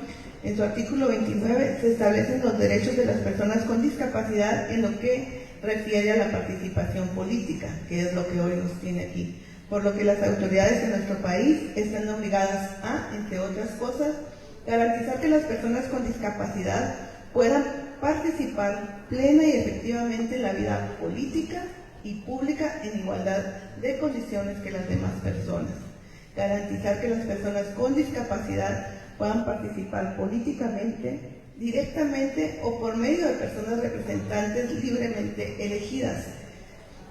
en su artículo 29, se establecen los derechos de las personas con discapacidad en lo que refiere a la participación política, que es lo que hoy nos tiene aquí, por lo que las autoridades de nuestro país están obligadas a, entre otras cosas, Garantizar que las personas con discapacidad puedan participar plena y efectivamente en la vida política y pública en igualdad de condiciones que las demás personas. Garantizar que las personas con discapacidad puedan participar políticamente, directamente o por medio de personas representantes libremente elegidas,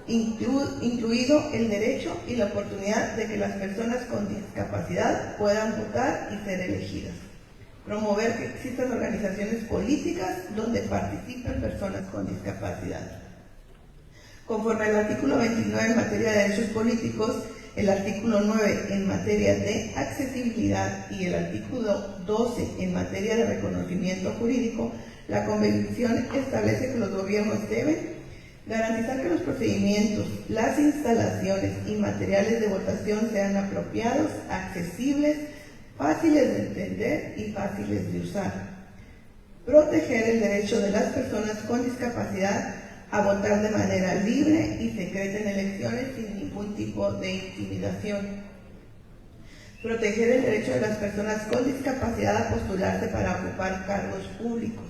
incluido el derecho y la oportunidad de que las personas con discapacidad puedan votar y ser elegidas. Promover que existan organizaciones políticas donde participen personas con discapacidad. Conforme al artículo 29 en materia de derechos políticos, el artículo 9 en materia de accesibilidad y el artículo 12 en materia de reconocimiento jurídico, la Convención establece que los gobiernos deben garantizar que los procedimientos, las instalaciones y materiales de votación sean apropiados, accesibles, fáciles de entender y fáciles de usar. Proteger el derecho de las personas con discapacidad a votar de manera libre y secreta en elecciones sin ningún tipo de intimidación. Proteger el derecho de las personas con discapacidad a postularse para ocupar cargos públicos.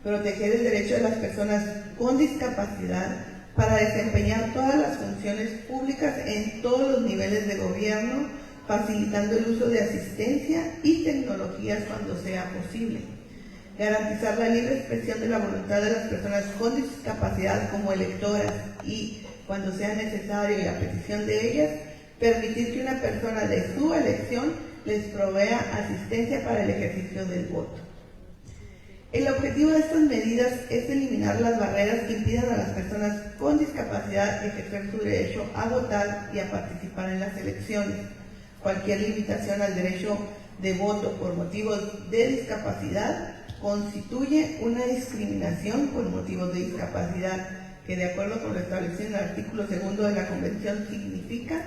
Proteger el derecho de las personas con discapacidad para desempeñar todas las funciones públicas en todos los niveles de gobierno, facilitando el uso de asistencia y tecnologías cuando sea posible. Garantizar la libre expresión de la voluntad de las personas con discapacidad como electoras y, cuando sea necesario y a petición de ellas, permitir que una persona de su elección les provea asistencia para el ejercicio del voto. El objetivo de estas medidas es eliminar las barreras que impidan a las personas con discapacidad ejercer su derecho a votar y a participar en las elecciones. Cualquier limitación al derecho de voto por motivos de discapacidad constituye una discriminación por motivos de discapacidad, que de acuerdo con lo establecido en el artículo 2 de la Convención significa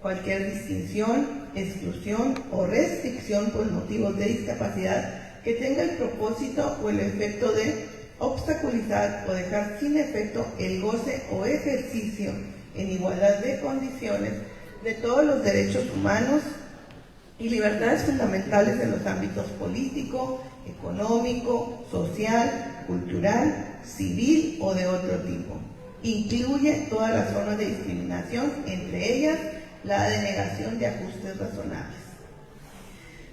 cualquier distinción, exclusión o restricción por motivos de discapacidad que tenga el propósito o el efecto de obstaculizar o dejar sin efecto el goce o ejercicio en igualdad de condiciones de todos los derechos humanos y libertades fundamentales en los ámbitos político, económico, social, cultural, civil o de otro tipo. Incluye todas las formas de discriminación, entre ellas la denegación de ajustes razonables.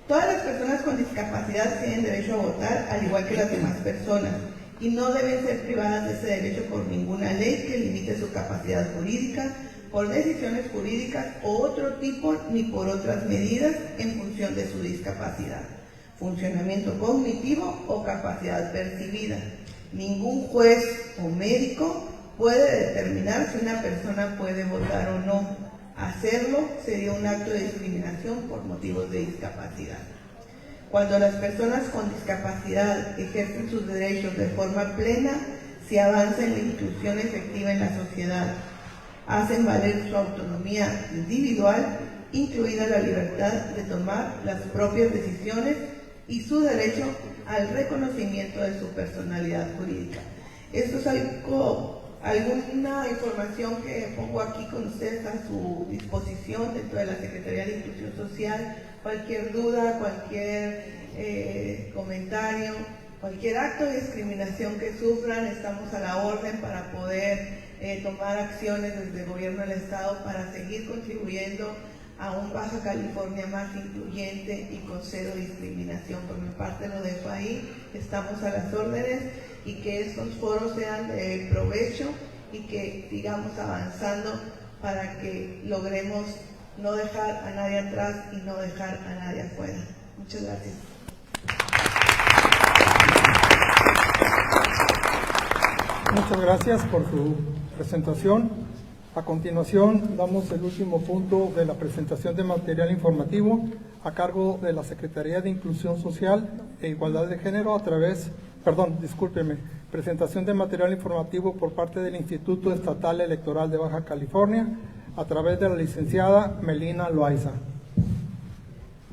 Todas las personas con discapacidad tienen derecho a votar al igual que las demás personas y no deben ser privadas de ese derecho por ninguna ley que limite su capacidad jurídica, por decisiones jurídicas o otro tipo ni por otras medidas en función de su discapacidad, funcionamiento cognitivo o capacidad percibida. Ningún juez o médico puede determinar si una persona puede votar o no. Hacerlo sería un acto de discriminación por motivos de discapacidad. Cuando las personas con discapacidad ejercen sus derechos de forma plena, se avanza en la inclusión efectiva en la sociedad. Hacen valer su autonomía individual, incluida la libertad de tomar las propias decisiones y su derecho al reconocimiento de su personalidad jurídica. Esto es alguna información que pongo aquí con ustedes a su disposición dentro de la Secretaría de Inclusión Social. Cualquier duda, cualquier comentario, cualquier acto de discriminación que sufran, estamos a la orden para poder tomar acciones desde el gobierno del Estado para seguir contribuyendo a un Baja California más incluyente y con cero discriminación. Por mi parte lo dejo ahí, estamos a las órdenes y que estos foros sean de provecho y que sigamos avanzando para que logremos no dejar a nadie atrás y no dejar a nadie afuera. Muchas gracias. Muchas gracias por su presentación. A continuación, damos el último punto de la presentación de material informativo a cargo de la Secretaría de Inclusión Social e Igualdad de Género presentación de material informativo por parte del Instituto Estatal Electoral de Baja California a través de la licenciada Melina Loaiza.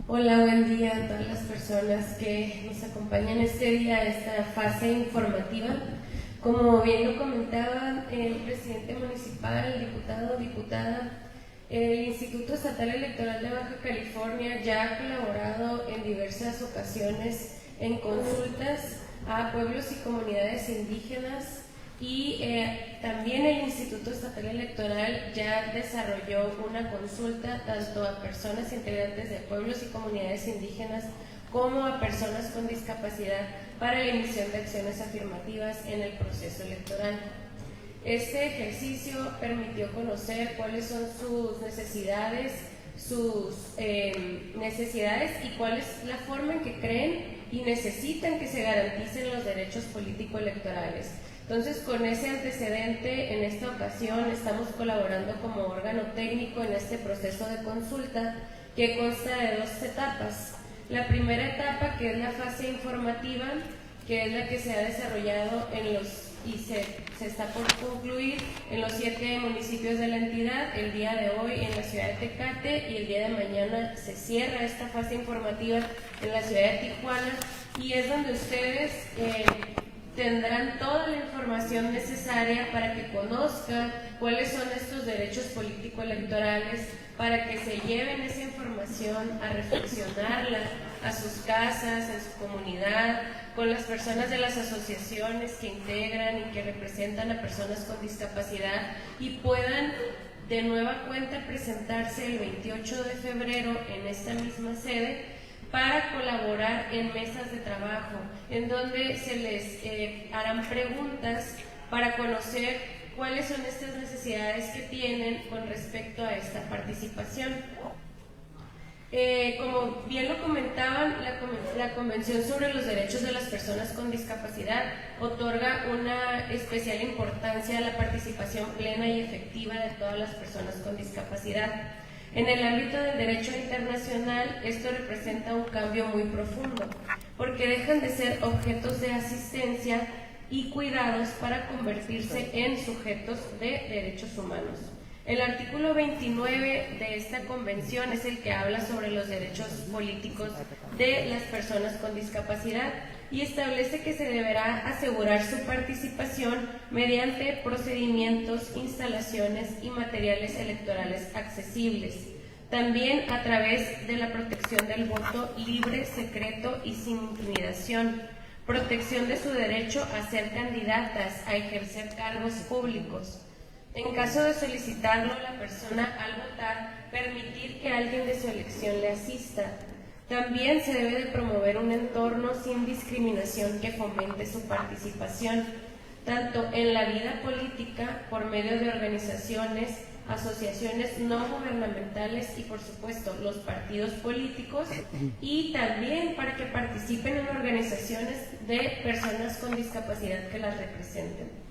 Hola, buen día a todas las personas que nos acompañan este día a esta fase informativa. Como bien lo comentaba el presidente municipal, el diputado o diputada, El Instituto Estatal Electoral de Baja California ya ha colaborado en diversas ocasiones en consultas a pueblos y comunidades indígenas y también el Instituto Estatal Electoral ya desarrolló una consulta tanto a personas integrantes de pueblos y comunidades indígenas como a personas con discapacidad para la emisión de acciones afirmativas en el proceso electoral. Este ejercicio permitió conocer cuáles son sus necesidades y cuál es la forma en que creen y necesitan que se garanticen los derechos político-electorales. Entonces, con ese antecedente, en esta ocasión estamos colaborando como órgano técnico en este proceso de consulta que consta de 2 etapas. La primera etapa, que es la fase informativa, que es la que se ha desarrollado y se está por concluir en los 7 municipios de la entidad, el día de hoy en la ciudad de Tecate, y el día de mañana se cierra esta fase informativa en la ciudad de Tijuana, y es donde ustedes tendrán toda la información necesaria para que conozcan cuáles son estos derechos político-electorales, para que se lleven esa información a reflexionarla a sus casas, en su comunidad, con las personas de las asociaciones que integran y que representan a personas con discapacidad, y puedan de nueva cuenta presentarse el 28 de febrero en esta misma sede para colaborar en mesas de trabajo, en donde se les harán preguntas para conocer cuáles son estas necesidades que tienen con respecto a esta participación. Como bien lo comentaban, la Convención sobre los Derechos de las Personas con Discapacidad otorga una especial importancia a la participación plena y efectiva de todas las personas con discapacidad. En el ámbito del derecho internacional, esto representa un cambio muy profundo, porque dejan de ser objetos de asistencia y cuidados para convertirse en sujetos de derechos humanos. El artículo 29 de esta convención es el que habla sobre los derechos políticos de las personas con discapacidad y establece que se deberá asegurar su participación mediante procedimientos, instalaciones y materiales electorales accesibles. También a través de la protección del voto libre, secreto y sin intimidación, protección de su derecho a ser candidatas a ejercer cargos públicos. En caso de solicitarlo la persona al votar, permitir que alguien de su elección le asista. También se debe de promover un entorno sin discriminación que fomente su participación, tanto en la vida política por medio de organizaciones, asociaciones no gubernamentales y por supuesto los partidos políticos, y también para que participen en organizaciones de personas con discapacidad que las representen.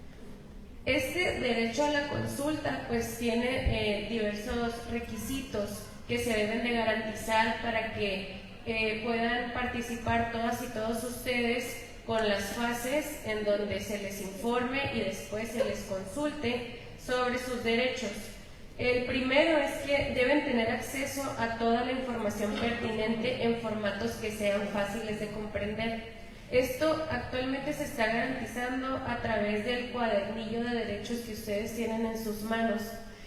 Este derecho a la consulta pues tiene diversos requisitos que se deben de garantizar para que puedan participar todas y todos ustedes con las fases en donde se les informe y después se les consulte sobre sus derechos. El primero es que deben tener acceso a toda la información pertinente en formatos que sean fáciles de comprender. Esto actualmente se está garantizando a través del cuadernillo de derechos que ustedes tienen en sus manos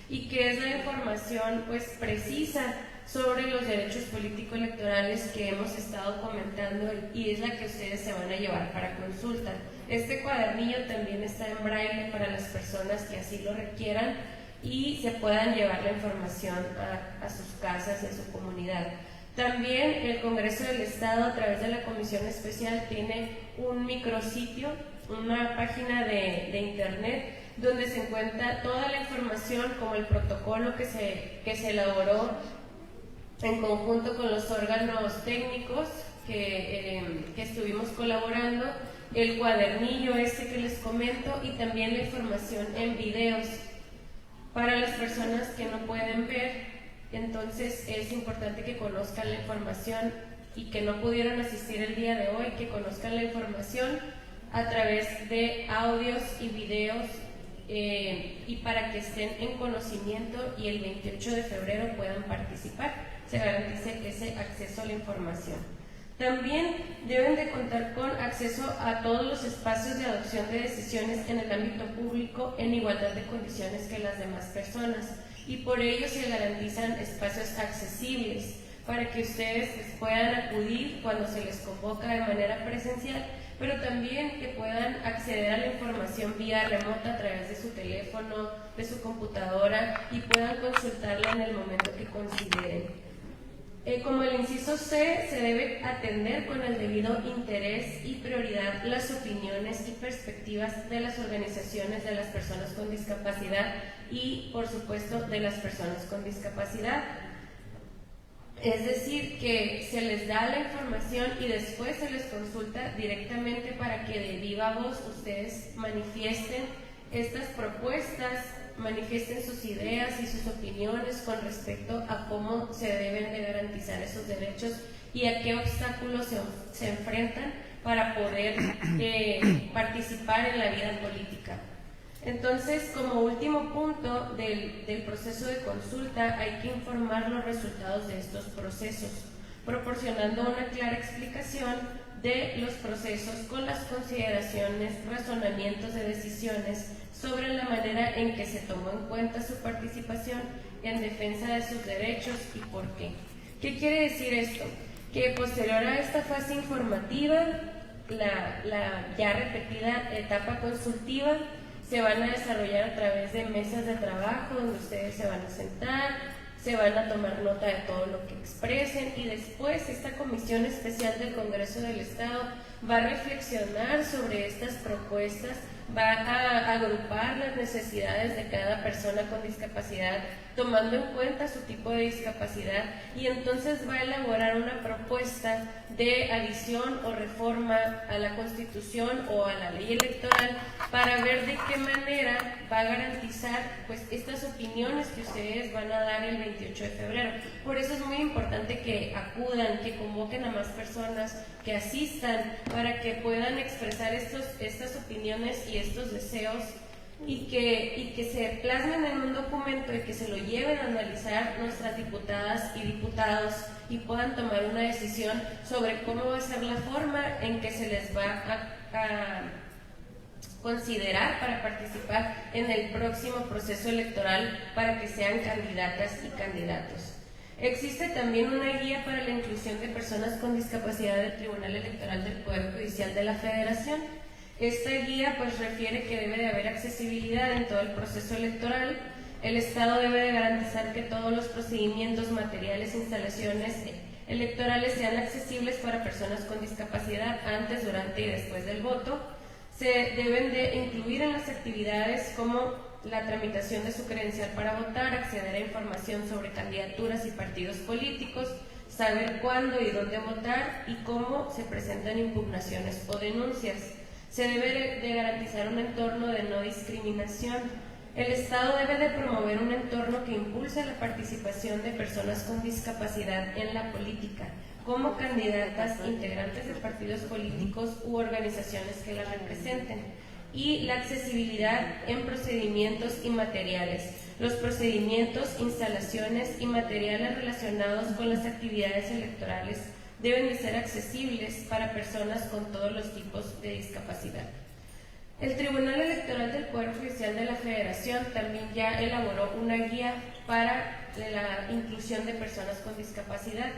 y que es la información pues precisa sobre los derechos político-electorales que hemos estado comentando y es la que ustedes se van a llevar para consulta. Este cuadernillo también está en braille para las personas que así lo requieran y se puedan llevar la información a sus casas, a su comunidad. También el Congreso del Estado, a través de la Comisión Especial, tiene un micrositio, una página de internet, donde se encuentra toda la información, como el protocolo que se elaboró en conjunto con los órganos técnicos que estuvimos colaborando, el cuadernillo que les comento y también la información en videos para las personas que no pueden ver. Entonces es importante que conozcan la información y que no pudieron asistir el día de hoy, que conozcan la información a través de audios y videos y para que estén en conocimiento y el 28 de febrero puedan participar, se garantice ese acceso a la información. También deben de contar con acceso a todos los espacios de adopción de decisiones en el ámbito público en igualdad de condiciones que las demás personas. y por ello se garantizan espacios accesibles para que ustedes puedan acudir cuando se les convoca de manera presencial, pero también que puedan acceder a la información vía remota a través de su teléfono, de su computadora y puedan consultarla en el momento que consideren. Como el inciso C, se debe atender con el debido interés y prioridad las opiniones y perspectivas de las organizaciones de las personas con discapacidad y, por supuesto, de las personas con discapacidad. Es decir, que se les da la información y después se les consulta directamente para que de viva voz ustedes manifiesten estas propuestas, manifiesten sus ideas y sus opiniones con respecto a cómo se deben de garantizar esos derechos y a qué obstáculos se enfrentan para poder participar en la vida política. Entonces, como último punto del proceso de consulta, hay que informar los resultados de estos procesos, proporcionando una clara explicación de los procesos con las consideraciones, razonamientos de decisiones sobre la manera en que se tomó en cuenta su participación en defensa de sus derechos y por qué. ¿Qué quiere decir esto? Que posterior a esta fase informativa, la ya repetida etapa consultiva, se van a desarrollar a través de mesas de trabajo donde ustedes se van a sentar, se van a tomar nota de todo lo que expresen y después esta comisión especial del Congreso del Estado va a reflexionar sobre estas propuestas, va a agrupar las necesidades de cada persona con discapacidad, tomando en cuenta su tipo de discapacidad y entonces va a elaborar una propuesta de adición o reforma a la Constitución o a la ley electoral para ver de qué manera va a garantizar pues estas opiniones que ustedes van a dar el 28 de febrero. Por eso es muy importante que acudan, que convoquen a más personas, que asistan para que puedan expresar estas opiniones y estos deseos y que se plasmen en un documento y que se lo lleven a analizar nuestras diputadas y diputados y puedan tomar una decisión sobre cómo va a ser la forma en que se les va a considerar para participar en el próximo proceso electoral para que sean candidatas y candidatos. Existe también una guía para la inclusión de personas con discapacidad del Tribunal Electoral del Poder Judicial de la Federación. Esta guía pues refiere que debe de haber accesibilidad en todo el proceso electoral. El Estado debe de garantizar que todos los procedimientos, materiales e instalaciones electorales sean accesibles para personas con discapacidad antes, durante y después del voto. Se deben de incluir en las actividades como la tramitación de su credencial para votar, acceder a información sobre candidaturas y partidos políticos, saber cuándo y dónde votar y cómo se presentan impugnaciones o denuncias. Se debe de garantizar un entorno de no discriminación. El Estado debe de promover un entorno que impulse la participación de personas con discapacidad en la política, como candidatas, integrantes de partidos políticos u organizaciones que las representen. Y la accesibilidad en procedimientos y materiales. Los procedimientos, instalaciones y materiales relacionados con las actividades electorales deben de ser accesibles para personas con todos los tipos de discapacidad. El Tribunal Electoral del Poder Judicial de la Federación también ya elaboró una guía para la inclusión de personas con discapacidad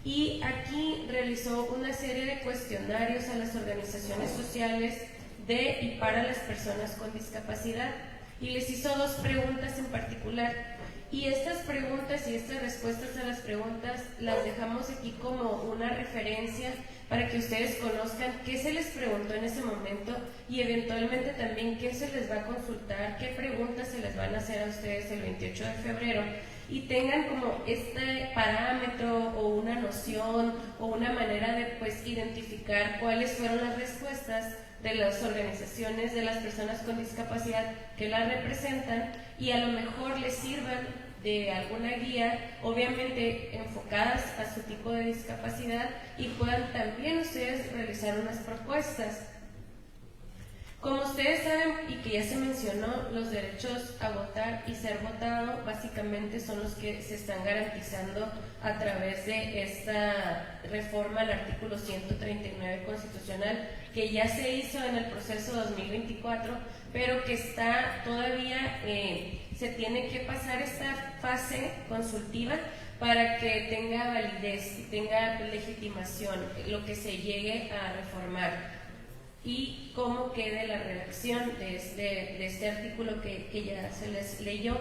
y aquí realizó una serie de cuestionarios a las organizaciones sociales de y para las personas con discapacidad y les hizo dos preguntas en particular y estas preguntas y estas respuestas a las preguntas las dejamos aquí como una referencia para que ustedes conozcan qué se les preguntó en ese momento y eventualmente también qué se les va a consultar, qué preguntas se les van a hacer a ustedes el 28 de febrero y tengan como este parámetro o una noción o una manera de pues identificar cuáles fueron las respuestas de las organizaciones de las personas con discapacidad que las representan y a lo mejor les sirvan de alguna guía, obviamente enfocadas a su tipo de discapacidad y puedan también ustedes realizar unas propuestas. Como ustedes saben y que ya se mencionó, los derechos a votar y ser votado básicamente son los que se están garantizando a través de esta reforma al artículo 139 constitucional que ya se hizo en el proceso 2024, pero que está todavía se tiene que pasar esta fase consultiva para que tenga validez, tenga legitimación, lo que se llegue a reformar y cómo quede la redacción de este artículo que ya se les leyó.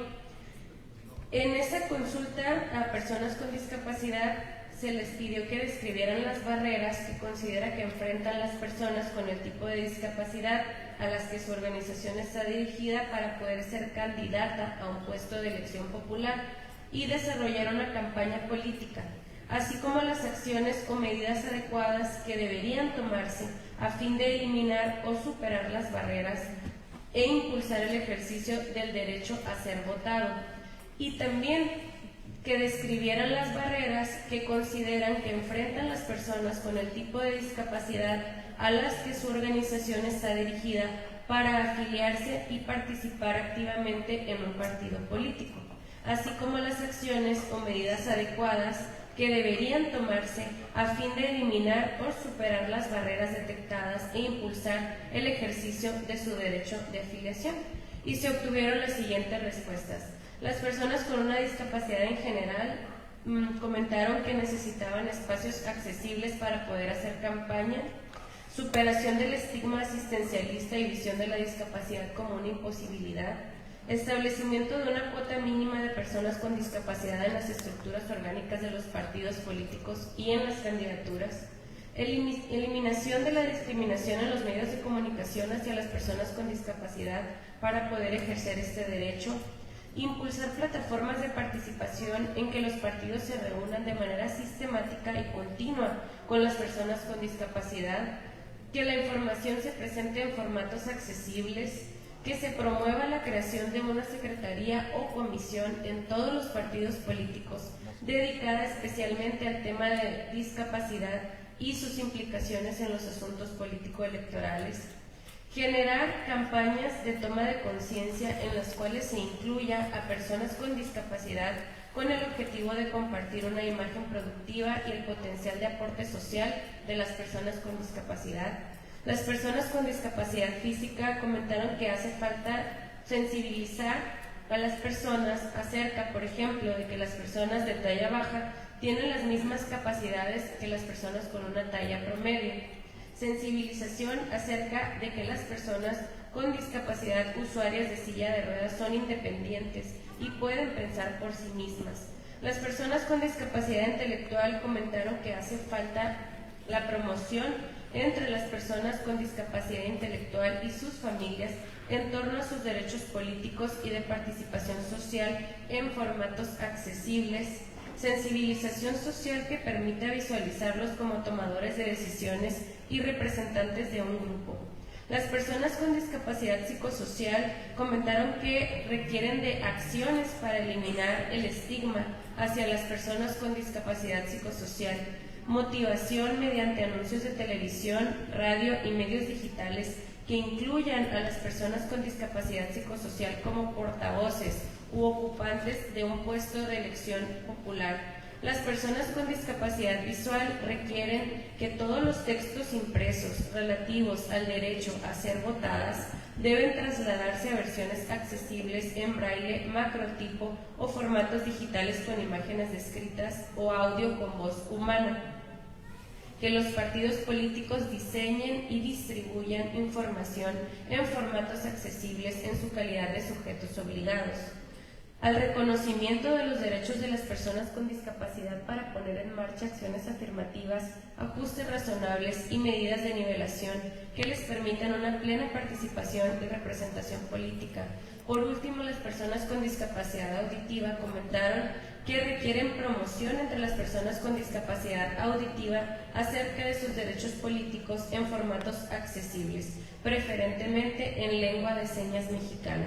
En esa consulta a personas con discapacidad se les pidió que describieran las barreras que considera que enfrentan las personas con el tipo de discapacidad a las que su organización está dirigida para poder ser candidata a un puesto de elección popular y desarrollar una campaña política, así como las acciones o medidas adecuadas que deberían tomarse a fin de eliminar o superar las barreras e impulsar el ejercicio del derecho a ser votado. Y también que describieran las barreras que consideran que enfrentan las personas con el tipo de discapacidad a las que su organización está dirigida para afiliarse y participar activamente en un partido político, así como las acciones o medidas adecuadas que deberían tomarse a fin de eliminar o superar las barreras detectadas e impulsar el ejercicio de su derecho de afiliación. Y se obtuvieron las siguientes respuestas. Las personas con una discapacidad en general comentaron que necesitaban espacios accesibles para poder hacer campaña, superación del estigma asistencialista y visión de la discapacidad como una imposibilidad, establecimiento de una cuota mínima de personas con discapacidad en las estructuras orgánicas de los partidos políticos y en las candidaturas, eliminación de la discriminación en los medios de comunicación hacia las personas con discapacidad para poder ejercer este derecho, impulsar plataformas de participación en que los partidos se reúnan de manera sistemática y continua con las personas con discapacidad, que la información se presente en formatos accesibles, que se promueva la creación de una secretaría o comisión en todos los partidos políticos dedicada especialmente al tema de discapacidad y sus implicaciones en los asuntos político-electorales, generar campañas de toma de conciencia en las cuales se incluya a personas con discapacidad con el objetivo de compartir una imagen productiva y el potencial de aporte social de las personas con discapacidad. Las personas con discapacidad física comentaron que hace falta sensibilizar a las personas acerca, por ejemplo, de que las personas de talla baja tienen las mismas capacidades que las personas con una talla promedio. Sensibilización acerca de que las personas con discapacidad usuarias de silla de ruedas son independientes y pueden pensar por sí mismas. Las personas con discapacidad intelectual comentaron que hace falta la promoción entre las personas con discapacidad intelectual y sus familias en torno a sus derechos políticos y de participación social en formatos accesibles, sensibilización social que permita visualizarlos como tomadores de decisiones y representantes de un grupo. Las personas con discapacidad psicosocial comentaron que requieren de acciones para eliminar el estigma hacia las personas con discapacidad psicosocial, motivación mediante anuncios de televisión, radio y medios digitales que incluyan a las personas con discapacidad psicosocial como portavoces u ocupantes de un puesto de elección popular. Las personas con discapacidad visual requieren que todos los textos impresos relativos al derecho a ser votadas deben trasladarse a versiones accesibles en braille, macrotipo o formatos digitales con imágenes descritas o audio con voz humana. Que los partidos políticos diseñen y distribuyan información en formatos accesibles en su calidad de sujetos obligados. Al reconocimiento de los derechos de las personas con discapacidad para poner en marcha acciones afirmativas, ajustes razonables y medidas de nivelación que les permitan una plena participación y representación política. Por último, las personas con discapacidad auditiva comentaron que requieren promoción entre las personas con discapacidad auditiva acerca de sus derechos políticos en formatos accesibles, preferentemente en lengua de señas mexicana.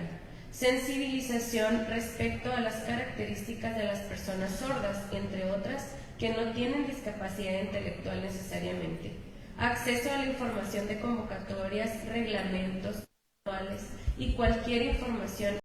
Sensibilización respecto a las características de las personas sordas, entre otras, que no tienen discapacidad intelectual necesariamente. Acceso a la información de convocatorias, reglamentos, manuales y cualquier información